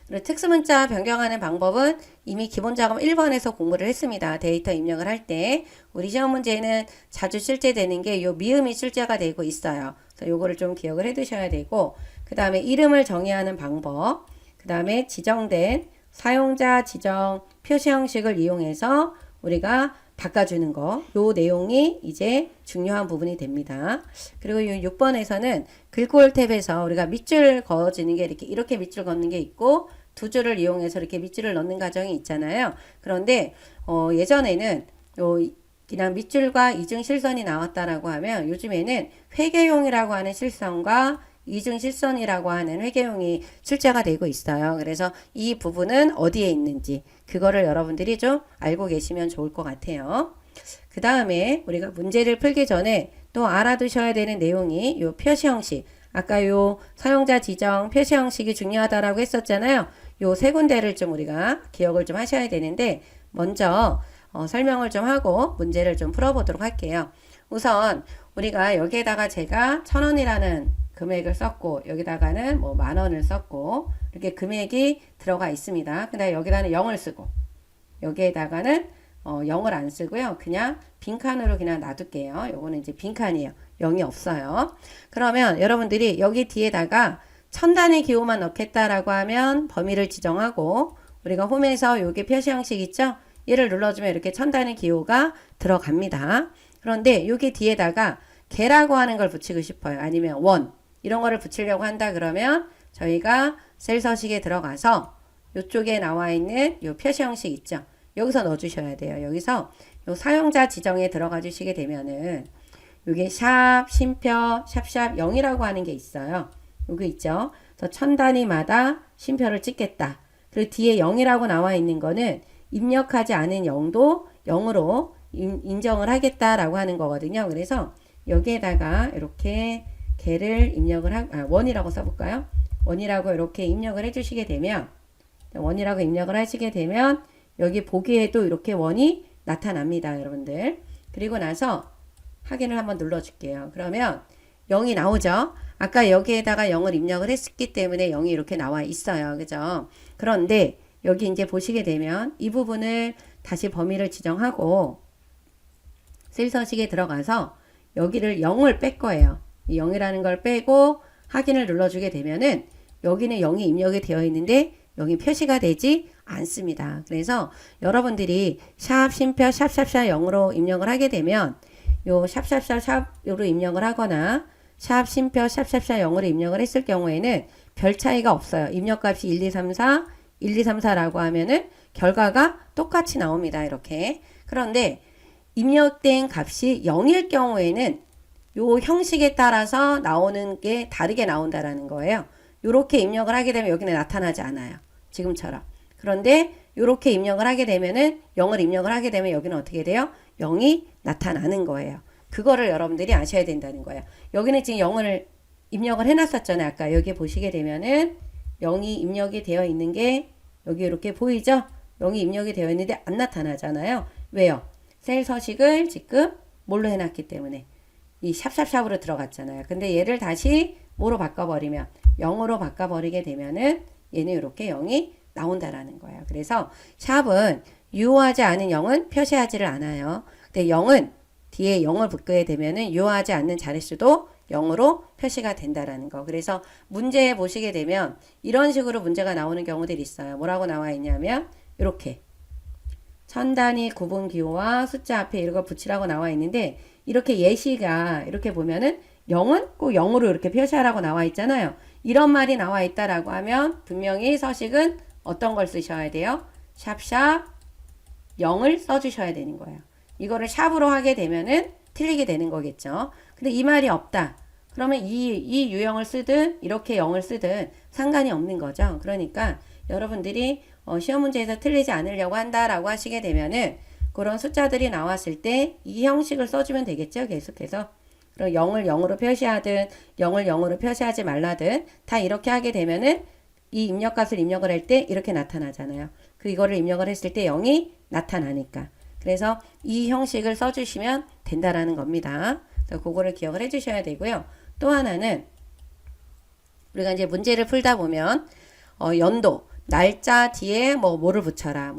그리고 특수문자 변경하는 방법은 이미 기본작업 1번에서 공부를 했습니다. 데이터 입력을 할 때 우리 시험 문제는 자주 출제되는 게 요 미음이 출제가 되고 있어요. 그래서 요거를 좀 기억을 해 두셔야 되고 그 다음에 이름을 정의하는 방법 그 다음에 지정된 사용자 지정 표시 형식을 이용해서 우리가 바꿔주는 거, 요 내용이 이제 중요한 부분이 됩니다. 그리고 요 6번에서는 글꼴 탭에서 우리가 밑줄 그어지는 게 이렇게 밑줄 걷는 게 있고 두 줄을 이용해서 이렇게 밑줄을 넣는 과정이 있잖아요. 그런데 예전에는 요 그냥 밑줄과 이중 실선이 나왔다라고 하면 요즘에는 회계용이라고 하는 실선과 이중 실선이라고 하는 회계용이 출제가 되고 있어요. 그래서 이 부분은 어디에 있는지 그거를 여러분들이 좀 알고 계시면 좋을 것 같아요. 그 다음에 우리가 문제를 풀기 전에 또 알아두셔야 되는 내용이 요 표시 형식. 아까 요 사용자 지정 표시 형식이 중요하다라고 했었잖아요. 요 세 군데를 좀 우리가 기억을 좀 하셔야 되는데 먼저 설명을 좀 하고 문제를 좀 풀어보도록 할게요. 우선 우리가 여기에다가 제가 1,000원이라는 금액을 썼고 여기다가는 뭐 10,000원을 썼고 이렇게 금액이 들어가 있습니다. 근데 여기다는 0을 쓰고 여기에다가는 0을 안 쓰고요. 그냥 빈칸으로 그냥 놔둘게요. 요거는 이제 빈칸이에요. 0이 없어요. 그러면 여러분들이 여기 뒤에다가 1000단의 기호만 넣겠다라고 하면 범위를 지정하고 우리가 홈에서 요게 표시 형식 있죠? 얘를 눌러주면 이렇게 1000단의 기호가 들어갑니다. 그런데 여기 뒤에다가 개라고 하는 걸 붙이고 싶어요. 아니면 원 이런 거를 붙이려고 한다 그러면 저희가 셀 서식에 들어가서 이쪽에 나와 있는 요 표시 형식 있죠. 여기서 넣어 주셔야 돼요. 여기서 요 사용자 지정에 들어가 주시게 되면은 요게 샵, 쉼표, 샵샵 0이라고 하는 게 있어요. 여기 있죠. 그래서 1000단위마다 쉼표를 찍겠다. 그리고 뒤에 0이라고 나와 있는 거는 입력하지 않은 0도 0으로 인정을 하겠다라고 하는 거거든요. 그래서 여기에다가 이렇게 개를 입력을 원이라고 써볼까요? 원이라고 이렇게 입력을 해주시게 되면 원이라고 입력을 하시게 되면 여기 보기에도 이렇게 원이 나타납니다. 여러분들. 그리고 나서 확인을 한번 눌러줄게요. 그러면 0이 나오죠? 아까 여기에다가 0을 입력을 했기 때문에 0이 이렇게 나와 있어요. 그죠? 그런데 여기 이제 보시게 되면 이 부분을 다시 범위를 지정하고 셀 서식에 들어가서 여기를 0을 뺄 거예요. 이 0이라는 걸 빼고 확인을 눌러주게 되면은 여기는 0이 입력이 되어 있는데 0이 표시가 되지 않습니다. 그래서 여러분들이 샵, 쉼표, 샵샵샵 0으로 입력을 하게 되면 요 샵샵샵샵으로 입력을 하거나 샵, 쉼표, 샵샵샵 0으로 입력을 했을 경우에는 별 차이가 없어요. 입력값이 1, 2, 3, 4, 1, 2, 3, 4라고 하면은 결과가 똑같이 나옵니다. 이렇게. 그런데 입력된 값이 0일 경우에는 요 형식에 따라서 나오는 게 다르게 나온다라는 거예요. 요렇게 입력을 하게 되면 여기는 나타나지 않아요. 지금처럼. 그런데 요렇게 입력을 하게 되면은 0을 입력을 하게 되면 여기는 어떻게 돼요? 0이 나타나는 거예요. 그거를 여러분들이 아셔야 된다는 거예요. 여기는 지금 0을 입력을 해놨었잖아요. 아까 여기 보시게 되면은 0이 입력이 되어 있는 게 여기 이렇게 보이죠? 0이 입력이 되어 있는데 안 나타나잖아요. 왜요? 셀 서식을 지금 뭘로 해놨기 때문에 이 샵샵샵으로 들어갔잖아요. 근데 얘를 다시 뭐로 바꿔버리면 0으로 바꿔버리게 되면은 얘는 이렇게 0이 나온다라는 거예요. 그래서 샵은 유효하지 않은 0은 표시하지를 않아요. 근데 0은 뒤에 0을 붙게 되면은 유효하지 않는 자릿수도 0으로 표시가 된다라는 거. 그래서 문제에 보시게 되면 이런 식으로 문제가 나오는 경우들이 있어요. 뭐라고 나와 있냐면 이렇게 천단위 구분 기호와 숫자 앞에 이런 거 붙이라고 나와 있는데 이렇게 예시가 이렇게 보면은 0은 꼭 0으로 이렇게 표시하라고 나와 있잖아요. 이런 말이 나와 있다라고 하면 분명히 서식은 어떤 걸 쓰셔야 돼요? 샵샵 0을 써주셔야 되는 거예요. 이거를 샵으로 하게 되면은 틀리게 되는 거겠죠. 근데 이 말이 없다. 그러면 이 유형을 쓰든 이렇게 0을 쓰든 상관이 없는 거죠. 그러니까 여러분들이 시험 문제에서 틀리지 않으려고 한다라고 하시게 되면은 그런 숫자들이 나왔을 때 이 형식을 써주면 되겠죠. 계속해서. 그럼 0을 0으로 표시하든 0을 0으로 표시하지 말라든 다 이렇게 하게 되면은 이 입력값을 입력을 할 때 이렇게 나타나잖아요. 이거를 입력을 했을 때 0이 나타나니까. 그래서 이 형식을 써주시면 된다라는 겁니다. 그래서 그거를 기억을 해주셔야 되고요. 또 하나는 우리가 이제 문제를 풀다 보면 연도, 날짜 뒤에 뭐를 붙여라,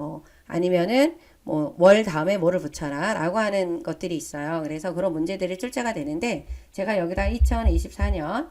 아니면은 월 다음에 뭐를 붙여라 라고 하는 것들이 있어요. 그래서 그런 문제들이 출제가 되는데 제가 여기다 2024년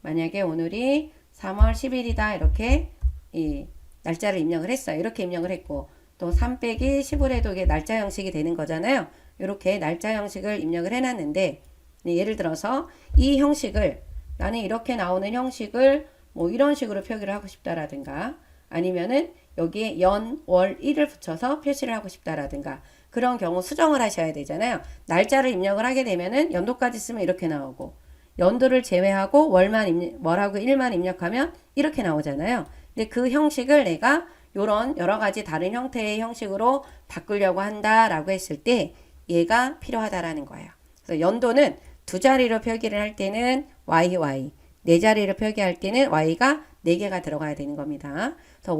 만약에 오늘이 3월 10일이다 이렇게 이 날짜를 입력을 했어요. 이렇게 입력을 했고 또 3 빼기 10을 해도 이게 날짜 형식이 되는 거잖아요. 이렇게 날짜 형식을 입력을 해놨는데 예를 들어서 이 형식을 나는 이렇게 나오는 형식을 이런 식으로 표기를 하고 싶다라든가 아니면은 여기에 연, 월, 일을 붙여서 표시를 하고 싶다라든가 그런 경우 수정을 하셔야 되잖아요. 날짜를 입력을 하게 되면은 연도까지 쓰면 이렇게 나오고 연도를 제외하고 월하고 일만 입력하면 이렇게 나오잖아요. 근데 그 형식을 내가 요런 여러 가지 다른 형태의 형식으로 바꾸려고 한다라고 했을 때 얘가 필요하다라는 거예요. 그래서 연도는 두 자리로 표기를 할 때는 YY, 네 자리로 표기할 때는 Y가 4개가 들어가야 되는 겁니다. 그래서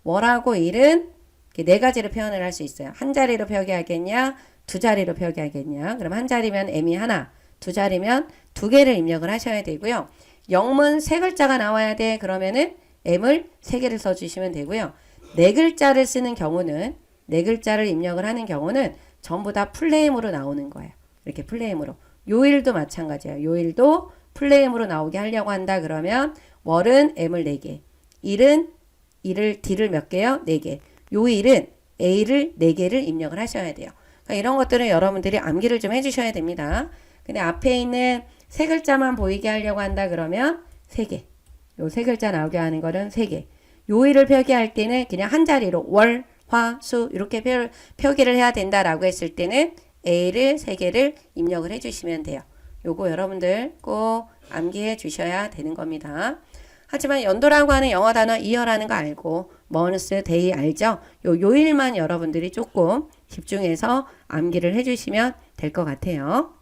월하고 일은 네 가지로 표현을 할 수 있어요. 한 자리로 표기하겠냐, 두 자리로 표기하겠냐. 그럼 한 자리면 M이 하나, 두 자리면 2개를 입력을 하셔야 되고요. 영문 3글자가 나와야 돼. 그러면은 M을 3개를 써주시면 되고요. 4글자를 쓰는 경우는 4글자를 입력을 하는 경우는 전부 다 풀네임으로 나오는 거예요. 이렇게 풀네임으로. 요일도 마찬가지예요. 요일도 풀네임으로 나오게 하려고 한다 그러면 월은 M을 4개, D를 몇 개요? 4개. 요일은 A를 4개를 입력을 하셔야 돼요. 그러니까 이런 것들은 여러분들이 암기를 좀 해주셔야 됩니다. 근데 앞에 있는 3글자만 보이게 하려고 한다 그러면 3개. 요 3글자 나오게 하는 거는 3개. 요일을 표기할 때는 그냥 한 자리로 월, 화, 수 이렇게 표기를 해야 된다라고 했을 때는 A를 3개를 입력을 해주시면 돼요. 요거 여러분들 꼭 암기해 주셔야 되는 겁니다. 하지만 연도라고 하는 영어 단어 이어라는 거 알고 month, day 알죠? 요일만 여러분들이 조금 집중해서 암기를 해주시면 될 것 같아요.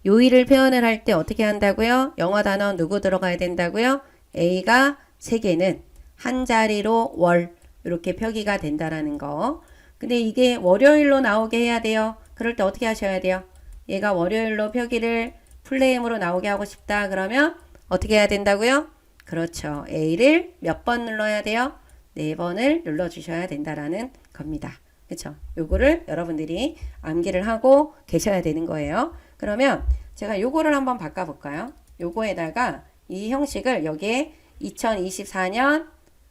요일을 표현을 할 때 어떻게 한다고요? 영어 단어 누구 들어가야 된다고요? A가 3개는 한 자리로 월 이렇게 표기가 된다라는 거. 근데 이게 월요일로 나오게 해야 돼요. 그럴 때 어떻게 하셔야 돼요? 얘가 월요일로 표기를 풀네임으로 나오게 하고 싶다 그러면 어떻게 해야 된다고요? 그렇죠. A를 몇 번 눌러야 돼요? 4번을 눌러주셔야 된다라는 겁니다. 그렇죠? 요거를 여러분들이 암기를 하고 계셔야 되는 거예요. 그러면 제가 요거를 한번 바꿔볼까요? 요거에다가 이 형식을 여기에 2024년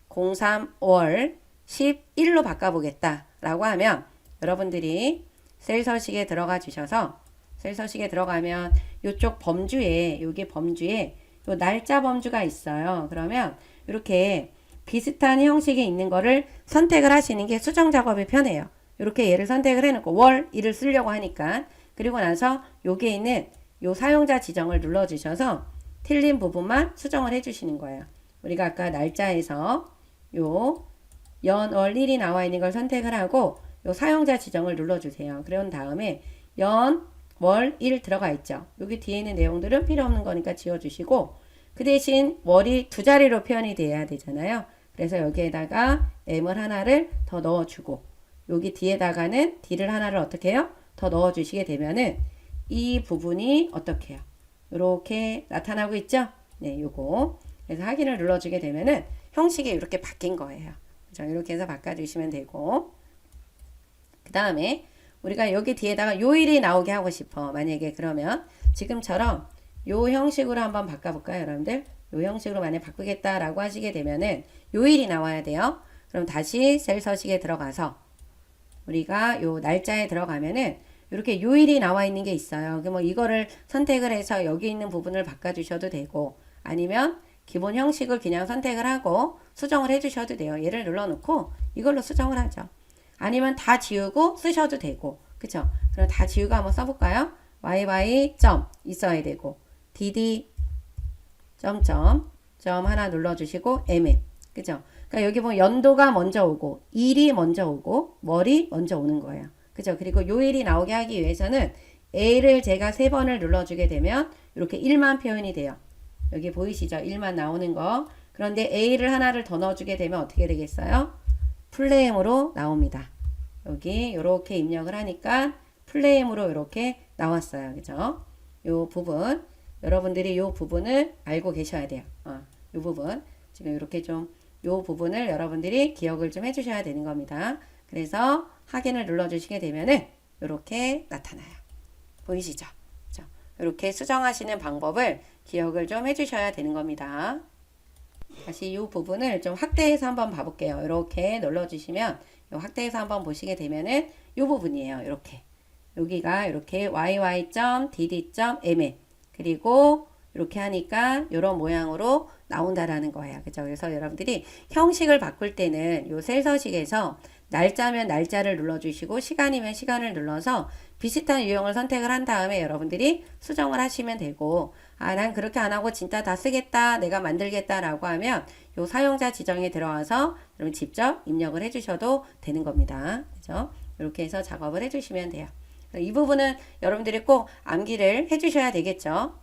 03월 11로 바꿔보겠다 라고 하면 여러분들이 셀 서식에 들어가 주셔서 셀 서식에 들어가면 요쪽 범주에 여기 범주에 요 날짜 범주가 있어요. 그러면 이렇게 비슷한 형식이 있는 거를 선택을 하시는 게 수정 작업이 편해요. 이렇게 얘를 선택을 해놓고 월, 일을 쓰려고 하니까 그리고 나서 여기에 있는 요 사용자 지정을 눌러주셔서 틀린 부분만 수정을 해주시는 거예요. 우리가 아까 날짜에서 요 연, 월, 일이 나와 있는 걸 선택을 하고 요 사용자 지정을 눌러주세요. 그런 다음에 연, 월, 일 들어가 있죠. 여기 뒤에 있는 내용들은 필요 없는 거니까 지워주시고 그 대신 월이 두 자리로 표현이 돼야 되잖아요. 그래서 여기에다가 M을 하나를 더 넣어주고 여기 뒤에다가는 D를 하나를 어떻게 해요? 더 넣어주시게 되면은 이 부분이 어떻게 해요? 이렇게 나타나고 있죠? 네, 요거. 그래서 확인을 눌러주게 되면은 형식이 이렇게 바뀐 거예요. 그죠? 이렇게 해서 바꿔주시면 되고 그 다음에 우리가 여기 뒤에다가 요일이 나오게 하고 싶어. 만약에 그러면 지금처럼 요 형식으로 한번 바꿔볼까요, 여러분들? 요 형식으로 만약 바꾸겠다라고 하시게 되면은 요일이 나와야 돼요. 그럼 다시 셀 서식에 들어가서 우리가 요 날짜에 들어가면은 이렇게 요일이 나와 있는 게 있어요. 뭐 이거를 선택을 해서 여기 있는 부분을 바꿔주셔도 되고 아니면 기본 형식을 그냥 선택을 하고 수정을 해주셔도 돼요. 얘를 눌러놓고 이걸로 수정을 하죠. 아니면 다 지우고 쓰셔도 되고 그쵸? 그럼 다 지우고 한번 써볼까요? yy 점 있어야 되고 dd 점 하나 눌러주시고 mm 그죠? 그러니까 여기 보면 연도가 먼저 오고 일이 먼저 오고 월이 먼저 오는 거예요. 그죠? 그리고 요일이 나오게 하기 위해서는 A를 제가 3번을 눌러주게 되면 이렇게 1만 표현이 돼요. 여기 보이시죠? 1만 나오는 거. 그런데 A를 하나를 더 넣어주게 되면 어떻게 되겠어요? 풀네임으로 나옵니다. 여기 이렇게 입력을 하니까 풀네임으로 이렇게 나왔어요. 그죠? 요 부분 여러분들이 요 부분을 알고 계셔야 돼요. 요 부분 지금 이렇게 좀 요 부분을 여러분들이 기억을 좀 해주셔야 되는 겁니다. 그래서 확인을 눌러주시게 되면은 이렇게 나타나요. 보이시죠? 그렇죠? 이렇게 수정하시는 방법을 기억을 좀 해주셔야 되는 겁니다. 다시 이 부분을 좀 확대해서 한번 봐볼게요. 이렇게 눌러주시면 이 확대해서 한번 보시게 되면은 이 부분이에요. 이렇게 여기가 이렇게 yy.dd.mm 그리고 이렇게 하니까 이런 모양으로 나온다라는 거예요. 그죠? 그래서 여러분들이 형식을 바꿀 때는 요 셀 서식에서 날짜면 날짜를 눌러주시고 시간이면 시간을 눌러서 비슷한 유형을 선택을 한 다음에 여러분들이 수정을 하시면 되고 난 그렇게 안 하고 진짜 다 쓰겠다 내가 만들겠다 라고 하면 요 사용자 지정에 들어와서 여러분 직접 입력을 해주셔도 되는 겁니다. 그죠? 이렇게 해서 작업을 해주시면 돼요. 이 부분은 여러분들이 꼭 암기를 해주셔야 되겠죠.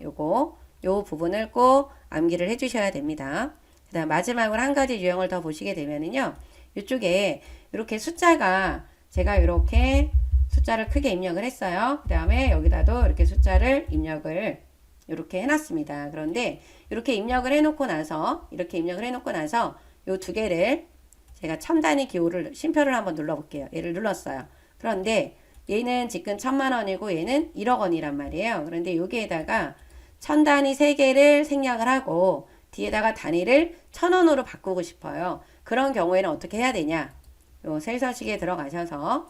요 부분을 꼭 암기를 해주셔야 됩니다. 그 다음 마지막으로 한 가지 유형을 더 보시게 되면은요. 이쪽에 이렇게 숫자가 제가 이렇게 숫자를 크게 입력을 했어요. 그 다음에 여기다도 이렇게 숫자를 입력을 이렇게 해놨습니다. 그런데 이렇게 입력을 해놓고 나서 요 두 개를 제가 천 단위 기호를 쉼표를 한번 눌러볼게요. 얘를 눌렀어요. 그런데 얘는 지금 1000만 원이고 얘는 1억 원이란 말이에요. 그런데 여기에다가 천 단위 3개를 생략을 하고 뒤에다가 단위를 1000원으로 바꾸고 싶어요. 그런 경우에는 어떻게 해야 되냐? 요 셀 서식에 들어가셔서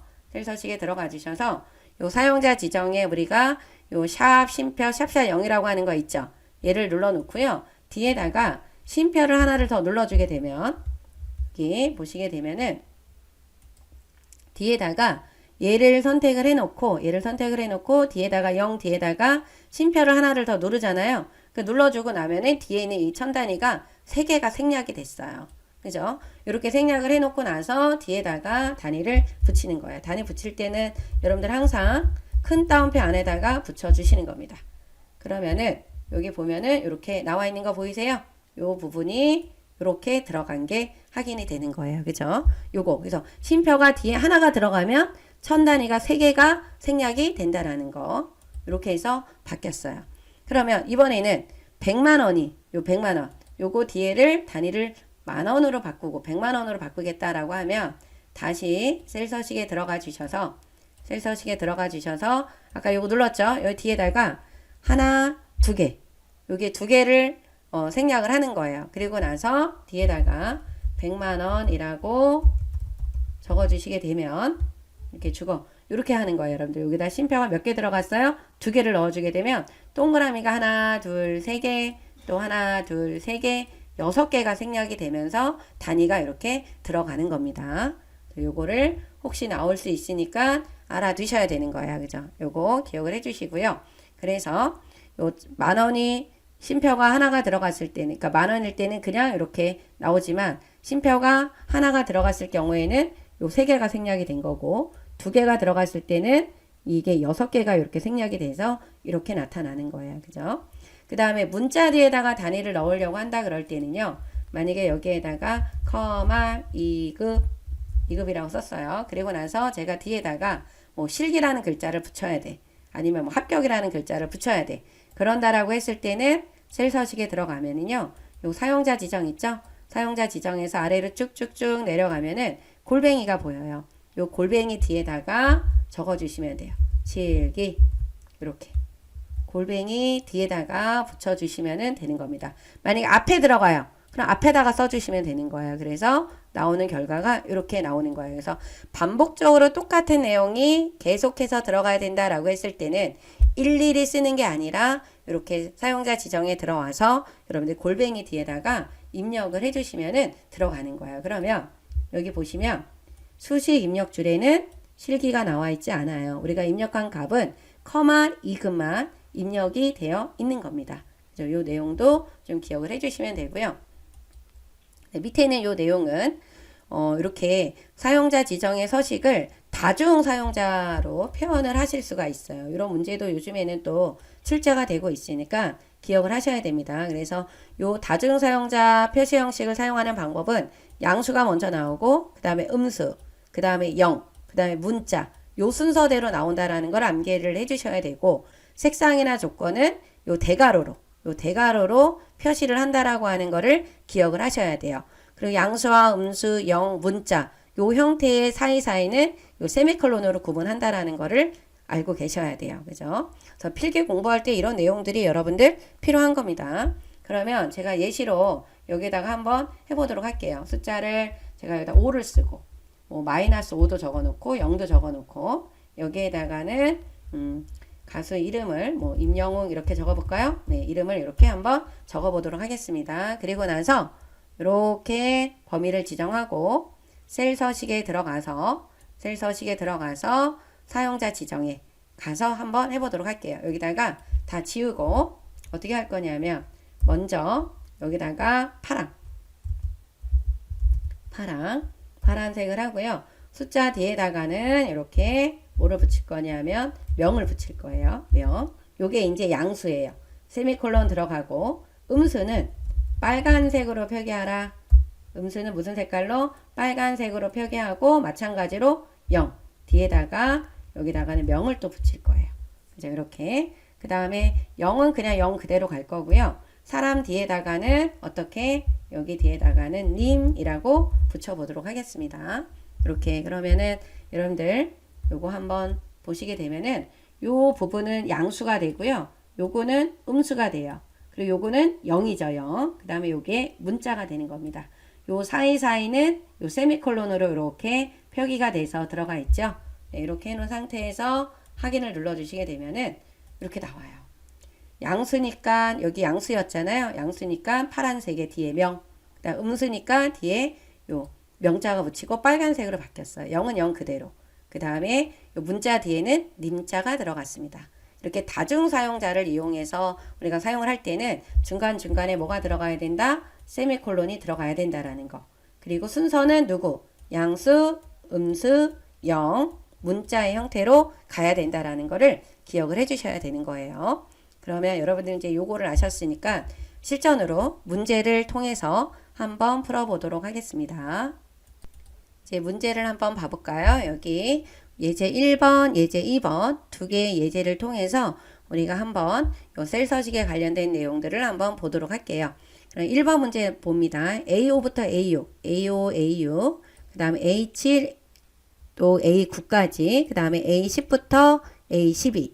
요 사용자 지정에 우리가 요 샵 쉼표 샵 0이라고 하는 거 있죠. 얘를 눌러 놓고요. 뒤에다가 쉼표를 하나를 더 눌러주게 되면 여기 보시게 되면은 뒤에다가 얘를 선택을 해놓고 뒤에다가 0 뒤에다가 쉼표를 하나를 더 누르잖아요. 그 눌러주고 나면은 뒤에 있는 이 천 단위가 3개가 생략이 됐어요. 그죠? 이렇게 생략을 해놓고 나서 뒤에다가 단위를 붙이는 거예요. 단위 붙일 때는 여러분들 항상 큰 따옴표 안에다가 붙여주시는 겁니다. 그러면은 여기 보면은 이렇게 나와 있는 거 보이세요? 요 부분이 이렇게 들어간 게 확인이 되는 거예요. 그죠? 요거. 그래서 쉼표가 뒤에 하나가 들어가면 천 단위가 3개가 생략이 된다라는 거. 이렇게 해서 바뀌었어요. 그러면 이번에는 100만 원이 요 100만 원. 요거 뒤에를 단위를 만원으로 바꾸고 100만 원으로 바꾸겠다라고 하면 다시 셀 서식에 들어가 주셔서 아까 요거 눌렀죠? 여기 뒤에다가 하나, 두 개. 요게 두 개를 생략을 하는 거예요. 그리고 나서 뒤에다가 100만 원이라고 적어 주시게 되면 이렇게 하는 거예요. 여러분들 여기다 쉼표가 몇 개 들어갔어요? 2개를 넣어주게 되면 동그라미가 하나, 둘, 세 개, 또 하나, 둘, 세 개, 6개가 생략이 되면서 단위가 이렇게 들어가는 겁니다. 요거를 혹시 나올 수 있으니까 알아두셔야 되는 거예요. 그죠? 요거 기억을 해주시고요. 그래서 요 만원이 쉼표가 하나가 들어갔을 때는, 그러니까 만원일 때는 그냥 이렇게 나오지만 쉼표가 하나가 들어갔을 경우에는 요 3개가 생략이 된 거고 2개가 들어갔을 때는 이게 6개가 이렇게 생략이 돼서 이렇게 나타나는 거예요. 그죠? 그 다음에 문자 뒤에다가 단위를 넣으려고 한다 그럴 때는요. 만약에 여기에다가 커마 2급이라고 썼어요. 그리고 나서 제가 뒤에다가 뭐 실기라는 글자를 붙여야 돼. 아니면 뭐 합격이라는 글자를 붙여야 돼. 그런다라고 했을 때는 셀 서식에 들어가면은요. 요 사용자 지정 있죠? 사용자 지정에서 아래로 쭉쭉쭉 내려가면은 골뱅이가 보여요. 요 골뱅이 뒤에다가 적어주시면 돼요. 실기 이렇게 골뱅이 뒤에다가 붙여주시면 되는 겁니다. 만약에 앞에 들어가요. 그럼 앞에다가 써주시면 되는 거예요. 그래서 나오는 결과가 이렇게 나오는 거예요. 그래서 반복적으로 똑같은 내용이 계속해서 들어가야 된다라고 했을 때는 일일이 쓰는 게 아니라 이렇게 사용자 지정에 들어와서 여러분들 골뱅이 뒤에다가 입력을 해주시면은 들어가는 거예요. 그러면 여기 보시면 수식 입력 줄에는 실기가 나와 있지 않아요. 우리가 입력한 값은 커마 2급만 입력이 되어 있는 겁니다. 이 내용도 좀 기억을 해주시면 되고요. 네, 밑에 있는 이 내용은 이렇게 사용자 지정의 서식을 다중 사용자로 표현을 하실 수가 있어요. 이런 문제도 요즘에는 또 출제가 되고 있으니까 기억을 하셔야 됩니다. 그래서 요 다중 사용자 표시 형식을 사용하는 방법은 양수가 먼저 나오고 그 다음에 음수, 그 다음에 영, 그 다음에 문자 요 순서대로 나온다라는 걸 암기를 해주셔야 되고 색상이나 조건은 요 대괄호로 표시를 한다라고 하는 거를 기억을 하셔야 돼요. 그리고 양수와 음수, 영, 문자 요 형태의 사이사이는 요 세미콜론으로 구분한다라는 거를 알고 계셔야 돼요. 그죠? 그래서 필기 공부할 때 이런 내용들이 여러분들 필요한 겁니다. 그러면 제가 예시로 여기다가 한번 해보도록 할게요. 숫자를 제가 여기다 5를 쓰고 뭐 마이너스 5도 적어놓고 0도 적어놓고 여기에다가는 가수 이름을 뭐 임영웅 이렇게 적어볼까요? 네, 이름을 이렇게 한번 적어보도록 하겠습니다. 그리고 나서 이렇게 범위를 지정하고 셀 서식에 들어가서 사용자 지정에 가서 한번 해보도록 할게요. 여기다가 다 지우고 어떻게 할 거냐면 먼저 여기다가 파란색을 하고요. 숫자 뒤에다가는 이렇게 뭐를 붙일 거냐면 명을 붙일 거예요. 명. 요게 이제 양수예요. 세미콜론 들어가고 음수는 빨간색으로 표기하라. 음수는 무슨 색깔로? 빨간색으로 표기하고 마찬가지로 0. 뒤에다가 여기다가는 명을 또 붙일 거예요. 이제 이렇게. 그 다음에 0은 그냥 0 그대로 갈 거고요. 사람 뒤에다가는 어떻게? 여기 뒤에다가는 님이라고 붙여보도록 하겠습니다. 이렇게 그러면은 여러분들 요거 한번 보시게 되면은 요 부분은 양수가 되고요. 요거는 음수가 돼요. 그리고 요거는 0이죠. 0. 그 다음에 요게 문자가 되는 겁니다. 요 사이사이는 요 세미콜론으로 이렇게 표기가 돼서 들어가 있죠. 네, 이렇게 해놓은 상태에서 확인을 눌러주시게 되면은 이렇게 나와요. 양수니까 여기 양수였잖아요. 양수니까 파란색에 뒤에 명. 그다음 음수니까 뒤에 요 명자가 붙이고 빨간색으로 바뀌었어요. 0은 0 그대로. 그 다음에 요 문자 뒤에는 님자가 들어갔습니다. 이렇게 다중 사용자를 이용해서 우리가 사용을 할 때는 중간중간에 뭐가 들어가야 된다? 세미콜론이 들어가야 된다라는 거. 그리고 순서는 누구? 양수, 음수, 영, 문자의 형태로 가야 된다라는 거를 기억을 해주셔야 되는 거예요. 그러면 여러분들 이제 요거를 아셨으니까 실전으로 문제를 통해서 한번 풀어보도록 하겠습니다. 이제 문제를 한번 봐볼까요? 여기 예제 1번, 예제 2번 두 개의 예제를 통해서 우리가 한번 요 셀 서식에 관련된 내용들을 한번 보도록 할게요. 그럼 1번 문제 봅니다. A5부터 A6, A5, A6, 그 다음에 A7, 또 A9까지, 그 다음에 A10부터 A12,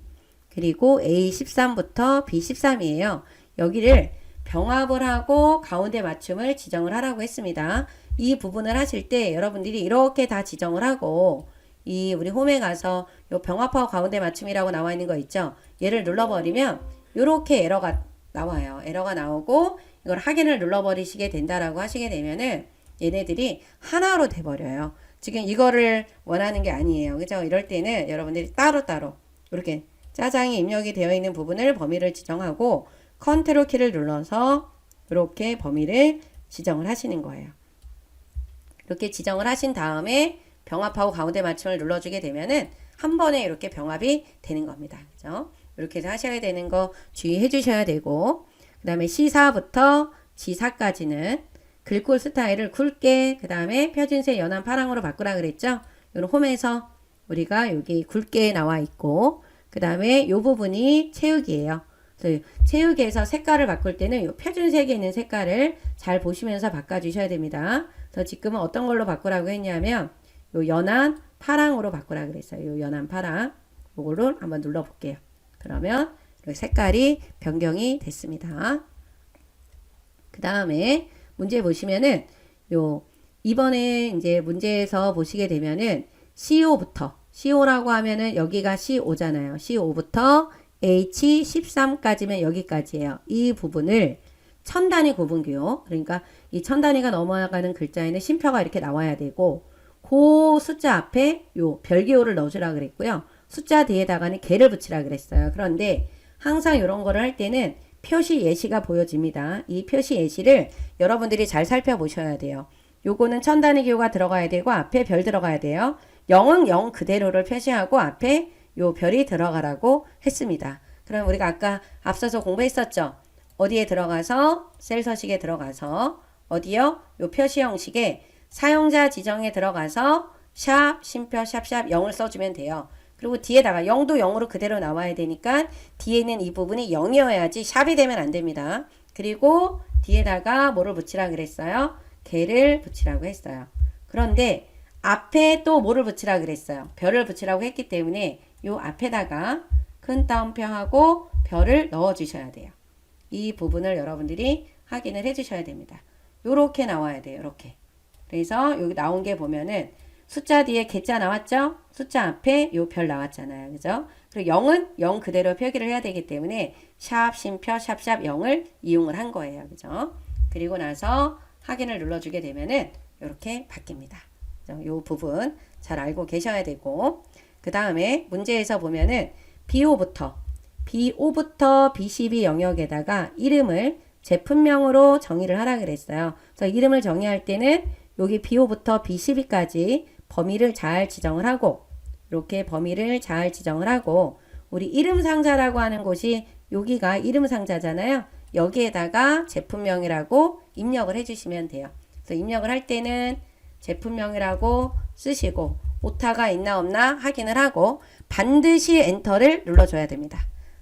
그리고 A13부터 B13이에요. 여기를 병합을 하고 가운데 맞춤을 지정을 하라고 했습니다. 이 부분을 하실 때 여러분들이 이렇게 다 지정을 하고 이 우리 홈에 가서 요 병합하고 가운데 맞춤이라고 나와 있는 거 있죠. 얘를 눌러버리면 이렇게 에러가 나와요. 에러가 나오고 이걸 확인을 눌러버리시게 된다라고 하시게 되면은 얘네들이 하나로 돼버려요. 지금 이거를 원하는 게 아니에요. 그죠? 이럴 때는 여러분들이 따로따로 이렇게 짜장이 입력이 되어 있는 부분을 범위를 지정하고 컨트롤 키를 눌러서 이렇게 범위를 지정을 하시는 거예요. 이렇게 지정을 하신 다음에 병합하고 가운데 맞춤을 눌러주게 되면은 한 번에 이렇게 병합이 되는 겁니다. 그죠? 이렇게 해서 하셔야 되는 거 주의해 주셔야 되고, 그 다음에 C4부터 G4까지는 글꼴 스타일을 굵게, 그 다음에 표준색 연한 파랑으로 바꾸라 그랬죠? 이런 홈에서 우리가 여기 굵게 나와 있고, 그 다음에 이 부분이 채우기예요. 그래서 채우기에서 색깔을 바꿀 때는 이 표준색에 있는 색깔을 잘 보시면서 바꿔주셔야 됩니다. 그래서 지금은 어떤 걸로 바꾸라고 했냐면 요 연한 파랑으로 바꾸라 그랬어요. 요 연한 파랑. 요거를 한번 눌러볼게요. 그러면 이렇게 색깔이 변경이 됐습니다. 그 다음에 문제 보시면은 요 이번에 이제 문제에서 보시게 되면은 CO부터 CO라고 하면은 여기가 CO잖아요. CO부터 H13까지면 여기까지예요. 이 부분을 천 단위 구분기호, 그러니까 이 천 단위가 넘어가는 글자에는 쉼표가 이렇게 나와야 되고, 그 숫자 앞에 요 별기호를 넣어주라 그랬고요. 숫자 뒤에다가는 개를 붙이라 그랬어요. 그런데 항상 이런 거를 할 때는 표시 예시가 보여집니다. 이 표시 예시를 여러분들이 잘 살펴보셔야 돼요. 요거는 천 단위 기호가 들어가야 되고 앞에 별 들어가야 돼요. 0은 0 그대로를 표시하고 앞에 요 별이 들어가라고 했습니다. 그럼 우리가 아까 앞서서 공부했었죠. 어디에 들어가서 셀 서식에 들어가서 어디요? 요 표시 형식에 사용자 지정에 들어가서 샵 쉼표 샵샵 0을 써주면 돼요. 그리고 뒤에다가 0도 0으로 그대로 나와야 되니까 뒤에는 이 부분이 0이어야지 샵이 되면 안 됩니다. 그리고 뒤에다가 뭐를 붙이라 그랬어요? 개를 붙이라고 했어요. 그런데 앞에 또 뭐를 붙이라 그랬어요? 별을 붙이라고 했기 때문에 요 앞에다가 큰 따옴표하고 별을 넣어 주셔야 돼요. 이 부분을 여러분들이 확인을 해 주셔야 됩니다. 요렇게 나와야 돼요. 요렇게. 그래서 여기 나온 게 보면은 숫자 뒤에 개자 나왔죠? 숫자 앞에 요 별 나왔잖아요. 그죠? 그리고 0은 0 그대로 표기를 해야 되기 때문에 샵 쉼표 샵샵 0을 이용을 한 거예요. 그죠? 그리고 나서 확인을 눌러주게 되면은 이렇게 바뀝니다. 요 부분 잘 알고 계셔야 되고, 그 다음에 문제에서 보면은 B5부터 B12 영역에다가 이름을 제품명으로 정의를 하라 그랬어요. 그래서 이름을 정의할 때는 여기 B5부터 B12까지 범위를 잘 지정을 하고, 이렇게 범위를 잘 지정을 하고, 우리 이름 상자라고 하는 곳이 여기가 이름 상자잖아요. 여기에다가 제품명이라고 입력을 해주시면 돼요. 그래서 입력을 할 때는 제품명이라고 쓰시고 오타가 있나 없나 확인을 하고 반드시 엔터를 눌러줘야 됩니다.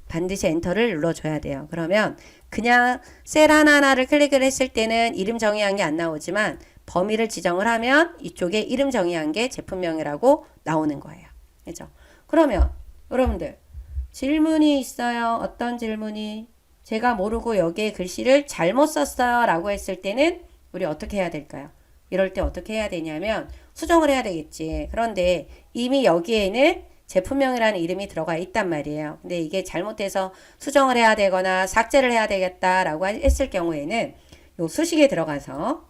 반드시 엔터를 눌러줘야 돼요. 그러면 그냥 셀 하나하나를 클릭을 했을 때는 이름 정의한 게 안 나오지만 범위를 지정을 하면 이쪽에 이름 정의한 게 제품명이라고 나오는 거예요. 그죠? 그러면 여러분들 질문이 있어요. 어떤 질문이? 제가 모르고 여기에 글씨를 잘못 썼어요 라고 했을 때는 우리 어떻게 해야 될까요? 이럴 때 어떻게 해야 되냐면 수정을 해야 되겠지. 그런데 이미 여기에는 제품명이라는 이름이 들어가 있단 말이에요. 근데 이게 잘못해서 수정을 해야 되거나 삭제를 해야 되겠다라고 했을 경우에는 요 수식에 들어가서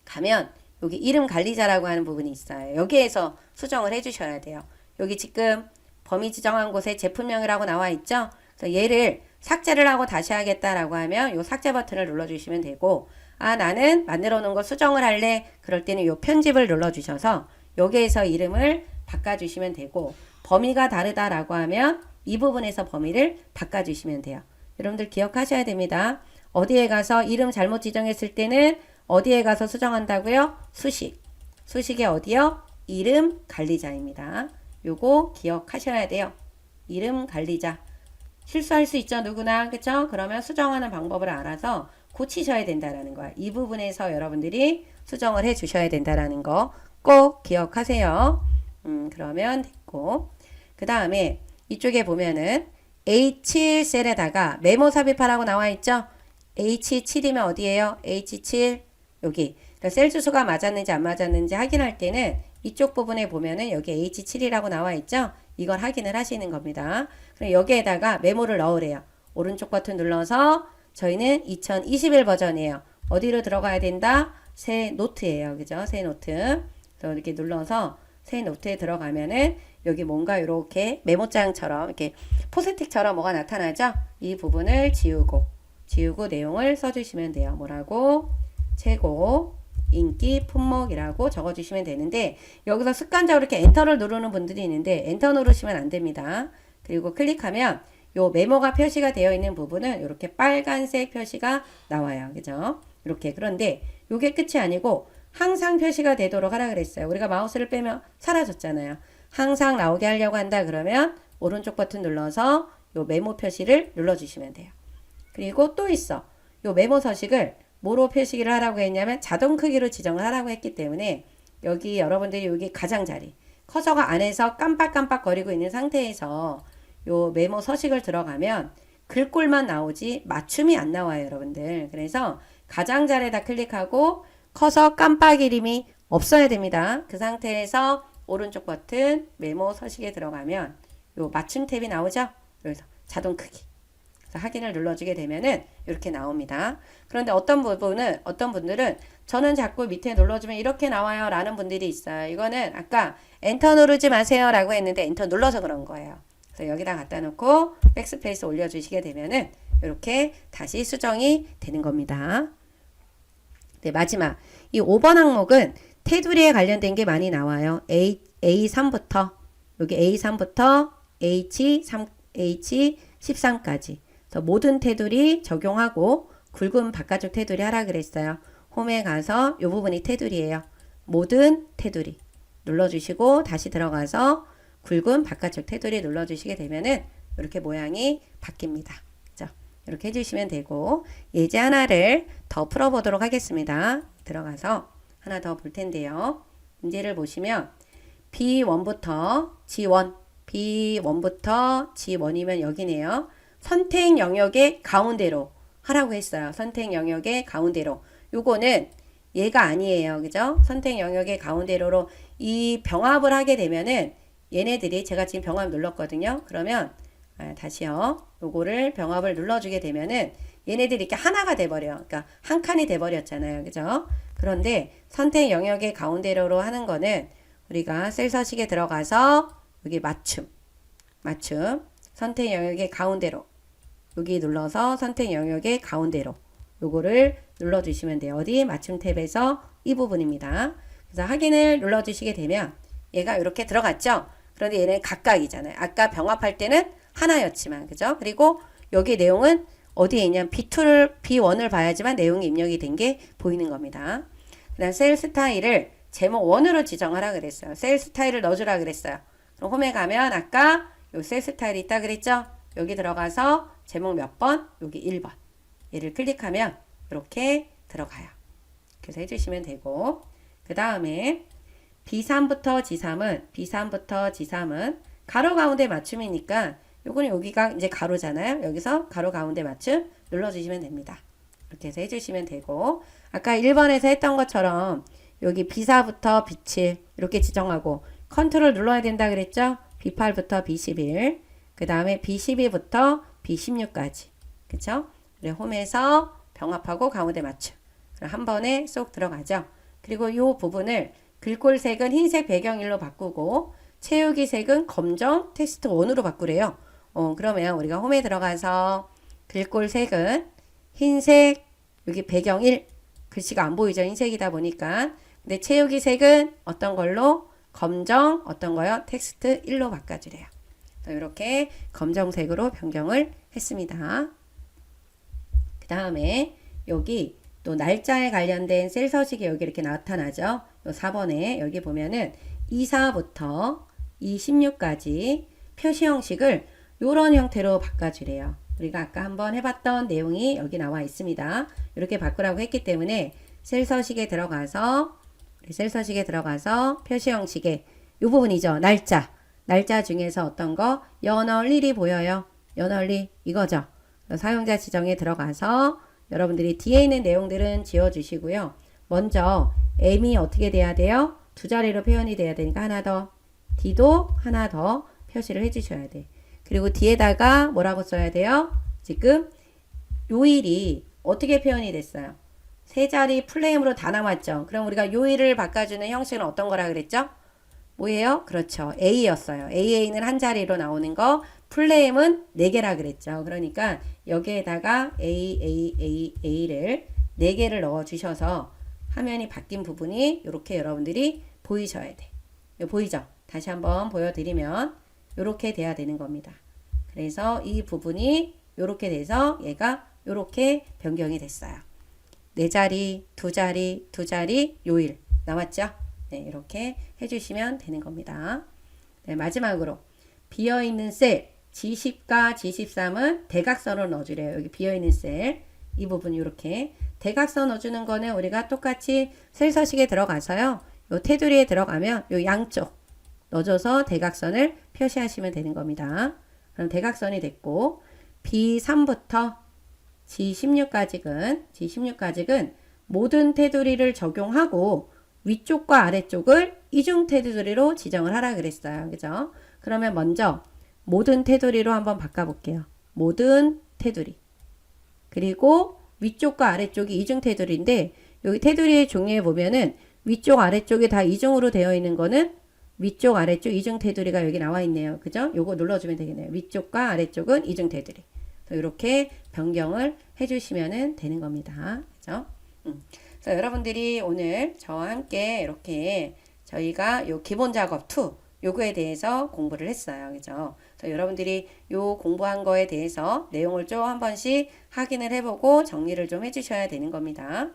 가면 여기 이름 관리자라고 하는 부분이 있어요. 여기에서 수정을 해주셔야 돼요. 여기 지금 범위 지정한 곳에 제품명이라고 나와 있죠? 그래서 얘를 삭제를 하고 다시 하겠다라고 하면 요 삭제 버튼을 눌러주시면 되고, 아 나는 만들어 놓은 거 수정을 할래? 그럴 때는 요 편집을 눌러주셔서 여기에서 이름을 바꿔주시면 되고, 범위가 다르다라고 하면 이 부분에서 범위를 바꿔주시면 돼요. 여러분들 기억하셔야 됩니다. 어디에 가서 이름 잘못 지정했을 때는 어디에 가서 수정한다고요? 수식이 어디요? 이름 관리자입니다. 요거 기억하셔야 돼요. 이름 관리자. 실수할 수 있죠, 누구나. 그쵸? 그러면 수정하는 방법을 알아서 고치셔야 된다라는 거야. 이 부분에서 여러분들이 수정을 해 주셔야 된다라는 거 꼭 기억하세요. 그러면 됐고, 그 다음에 이쪽에 보면은 H 셀에다가 메모 삽입하라고 나와 있죠? H7이면 어디예요? H7 여기. 그러니까 셀 주소가 맞았는지 안 맞았는지 확인할 때는 이쪽 부분에 보면은 여기 H7이라고 나와 있죠? 이걸 확인을 하시는 겁니다. 그럼 여기에다가 메모를 넣으래요. 오른쪽 버튼 눌러서 저희는 2021 버전이에요. 어디로 들어가야 된다? 새 노트예요. 그죠? 새 노트. 그래서 이렇게 눌러서 새 노트에 들어가면은 여기 뭔가 이렇게 메모장처럼 이렇게 포스틱처럼 뭐가 나타나죠? 이 부분을 지우고 내용을 써주시면 돼요. 뭐라고? 최고 인기 품목이라고 적어주시면 되는데, 여기서 습관적으로 이렇게 엔터를 누르는 분들이 있는데 엔터 누르시면 안 됩니다. 그리고 클릭하면 요 메모가 표시가 되어 있는 부분은 이렇게 빨간색 표시가 나와요. 그죠? 이렇게. 그런데 요게 끝이 아니고 항상 표시가 되도록 하라 그랬어요. 우리가 마우스를 빼면 사라졌잖아요. 항상 나오게 하려고 한다 그러면 오른쪽 버튼 눌러서 요 메모 표시를 눌러주시면 돼요. 그리고 또 있어. 요 메모 서식을 뭐로 표시를 하라고 했냐면 자동 크기로 지정을 하라고 했기 때문에 여기 여러분들이 여기 가장자리 커서가 안에서 깜빡깜빡 거리고 있는 상태에서 요 메모 서식을 들어가면 글꼴만 나오지 맞춤이 안 나와요, 여러분들. 그래서 가장자리에다 클릭하고 커서 깜빡 이름이 없어야 됩니다. 그 상태에서 오른쪽 버튼 메모 서식에 들어가면 요 맞춤 탭이 나오죠? 여기서 자동 크기. 그래서 확인을 눌러주게 되면은 이렇게 나옵니다. 그런데 어떤 분들은 저는 자꾸 밑에 눌러주면 이렇게 나와요 라는 분들이 있어요. 이거는 아까 엔터 누르지 마세요 라고 했는데 엔터 눌러서 그런 거예요. 그래서 여기다 갖다 놓고 백스페이스 올려주시게 되면은 이렇게 다시 수정이 되는 겁니다. 네, 마지막 이 5번 항목은 테두리에 관련된 게 많이 나와요. A3부터 여기 A3부터 H13까지 모든 테두리 적용하고 굵은 바깥쪽 테두리 하라 그랬어요. 홈에 가서 이 부분이 테두리예요. 모든 테두리 눌러주시고 다시 들어가서 굵은 바깥쪽 테두리 눌러주시게 되면은 이렇게 모양이 바뀝니다. 그죠? 이렇게 해주시면 되고 예제 하나를 더 풀어보도록 하겠습니다. 들어가서 하나 더 볼 텐데요. 문제를 보시면 B1부터 G1, B1부터 G1이면 여기네요. 선택 영역의 가운데로 하라고 했어요. 선택 영역의 가운데로. 요거는 얘가 아니에요. 그죠? 선택 영역의 가운데로로 이 병합을 하게 되면은 얘네들이 제가 지금 병합 눌렀거든요. 그러면 다시요. 요거를 병합을 눌러주게 되면은 얘네들이 이렇게 하나가 돼버려요. 그러니까 한 칸이 돼버렸잖아요. 그죠? 그런데 선택 영역의 가운데로로 하는 거는 우리가 셀 서식에 들어가서 여기 맞춤 선택 영역의 가운데로 여기 눌러서 선택 영역의 가운데로 요거를 눌러주시면 돼요. 어디? 맞춤 탭에서 이 부분입니다. 그래서 확인을 눌러주시게 되면 얘가 이렇게 들어갔죠? 그런데 얘는 각각이잖아요. 아까 병합할 때는 하나였지만 그죠? 그리고 여기 내용은 어디에 있냐면 B1을 봐야지만 내용이 입력이 된 게 보이는 겁니다. 그 다음 셀 스타일을 제목 1으로 지정하라 그랬어요. 셀 스타일을 넣어주라 그랬어요. 그럼 홈에 가면 아까 요 셀 스타일이 있다 그랬죠? 여기 들어가서 제목 몇 번? 여기 1번. 얘를 클릭하면 이렇게 들어가요. 그래서 해주시면 되고 그 다음에 B3부터 G3은 가로 가운데 맞춤이니까 요거는 여기가 이제 가로잖아요. 여기서 가로 가운데 맞춤 눌러주시면 됩니다. 이렇게 해서 해주시면 되고 아까 1번에서 했던 것처럼 여기 B4부터 B7 이렇게 지정하고 컨트롤 눌러야 된다 그랬죠? B8부터 B11 그 다음에 B12부터 B16까지 그쵸? 그래 홈에서 병합하고 가운데 맞춤 그럼 한 번에 쏙 들어가죠. 그리고 이 부분을 글꼴색은 흰색 배경일로 바꾸고 채우기 색은 검정 텍스트 1으로 바꾸래요. 그러면 우리가 홈에 들어가서 글꼴색은 흰색 여기 배경 1 글씨가 안 보이죠. 흰색이다 보니까 근데 채우기 색은 어떤 걸로 검정 어떤 거요? 텍스트 1로 바꿔주래요. 이렇게 검정색으로 변경을 했습니다. 그 다음에 여기 또 날짜에 관련된 셀 서식이 여기 이렇게 나타나죠. 요 4번에 여기 보면은 24부터 26까지 표시 형식을 이런 형태로 바꿔주래요. 우리가 아까 한번 해봤던 내용이 여기 나와 있습니다. 이렇게 바꾸라고 했기 때문에 셀 서식에 들어가서 표시 형식에 이 부분이죠. 날짜 중에서 어떤 거 연월일이 보여요. 연월일 이거죠. 사용자 지정에 들어가서 여러분들이 뒤에 있는 내용들은 지워주시고요. 먼저 M이 어떻게 돼야 돼요? 두 자리로 표현이 돼야 되니까 하나 더 D도 하나 더 표시를 해주셔야 돼. 그리고 뒤에다가 뭐라고 써야 돼요? 지금 요일이 어떻게 표현이 됐어요? 세 자리 풀네임으로 다 남았죠. 그럼 우리가 요일을 바꿔주는 형식은 어떤 거라 그랬죠? 뭐예요? 그렇죠. A였어요. AA는 한 자리로 나오는 거, 풀네임은 4개라 그랬죠. 그러니까 여기에다가 A를 4개를 넣어주셔서 화면이 바뀐 부분이 이렇게 여러분들이 보이셔야 돼. 보이죠? 다시 한번 보여드리면 이렇게 돼야 되는 겁니다. 그래서 이 부분이 이렇게 돼서 얘가 이렇게 변경이 됐어요. 4자리, 2자리, 요일 나왔죠? 네, 이렇게 해주시면 되는 겁니다. 네, 마지막으로 비어있는 셀 G10과 G13은 대각선을 넣어주래요. 여기 비어있는 셀 이 부분 이렇게 대각선 넣어주는 거는 우리가 똑같이 셀 서식에 들어가서요. 요 테두리에 들어가면 요 양쪽 넣어줘서 대각선을 표시하시면 되는 겁니다. 그럼 대각선이 됐고 B3부터 G16가직은 모든 테두리를 적용하고 위쪽과 아래쪽을 이중 테두리로 지정을 하라 그랬어요. 그죠? 그러면 먼저 모든 테두리로 한번 바꿔볼게요. 모든 테두리. 그리고 위쪽과 아래쪽이 이중 테두리인데 여기 테두리의 종류에 보면은 위쪽 아래쪽이 다 이중으로 되어 있는 거는 위쪽 아래쪽 이중 테두리가 여기 나와 있네요. 그죠? 요거 눌러주면 되겠네요. 위쪽과 아래쪽은 이중 테두리. 이렇게 변경을 해주시면 되는 겁니다. 그죠? 그래서 여러분들이 오늘 저와 함께 이렇게 저희가 요 기본 작업 2 요거에 대해서 공부를 했어요. 그죠? 그래서 여러분들이 요 공부한 거에 대해서 내용을 좀 한 번씩 확인을 해보고 정리를 좀 해주셔야 되는 겁니다.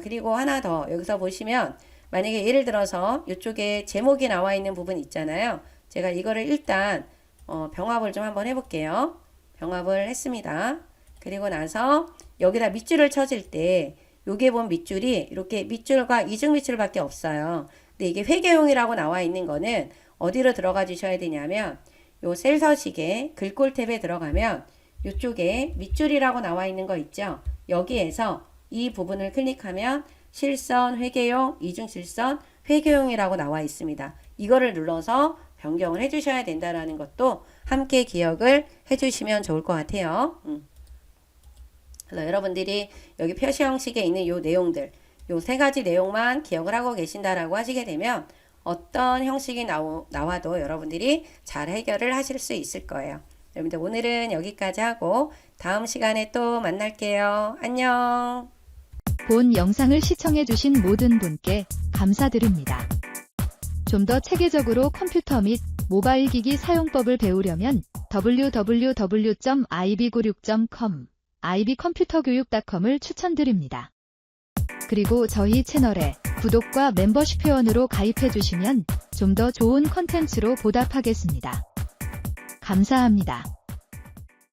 그리고 하나 더 여기서 보시면 만약에 예를 들어서 이쪽에 제목이 나와 있는 부분 있잖아요. 제가 이거를 일단 병합을 좀 한번 해볼게요. 병합을 했습니다. 그리고 나서 여기다 밑줄을 쳐질 때 여기에 보면 밑줄이 이렇게 밑줄과 이중 밑줄밖에 없어요. 근데 이게 회계용이라고 나와 있는 거는 어디로 들어가 주셔야 되냐면 요 셀 서식에 글꼴 탭에 들어가면 이쪽에 밑줄이라고 나와 있는 거 있죠. 여기에서 이 부분을 클릭하면 실선 회계용 이중실선 회계용이라고 나와 있습니다. 이거를 눌러서 변경을 해주셔야 된다는 것도 함께 기억을 해주시면 좋을 것 같아요. 그래서 여러분들이 여기 표시 형식에 있는 요 내용들, 요 세 가지 내용만 기억을 하고 계신다라고 하시게 되면 어떤 형식이 나와도 여러분들이 잘 해결을 하실 수 있을 거예요. 여러분들 오늘은 여기까지 하고 다음 시간에 또 만날게요. 안녕. 본 영상을 시청해주신 모든 분께 감사드립니다. 좀 더 체계적으로 컴퓨터 및 모바일 기기 사용법을 배우려면 www.ib96.com, ib컴퓨터교육.com을 추천드립니다. 그리고 저희 채널에 구독과 멤버십 회원으로 가입해주시면 좀 더 좋은 컨텐츠로 보답하겠습니다. 감사합니다.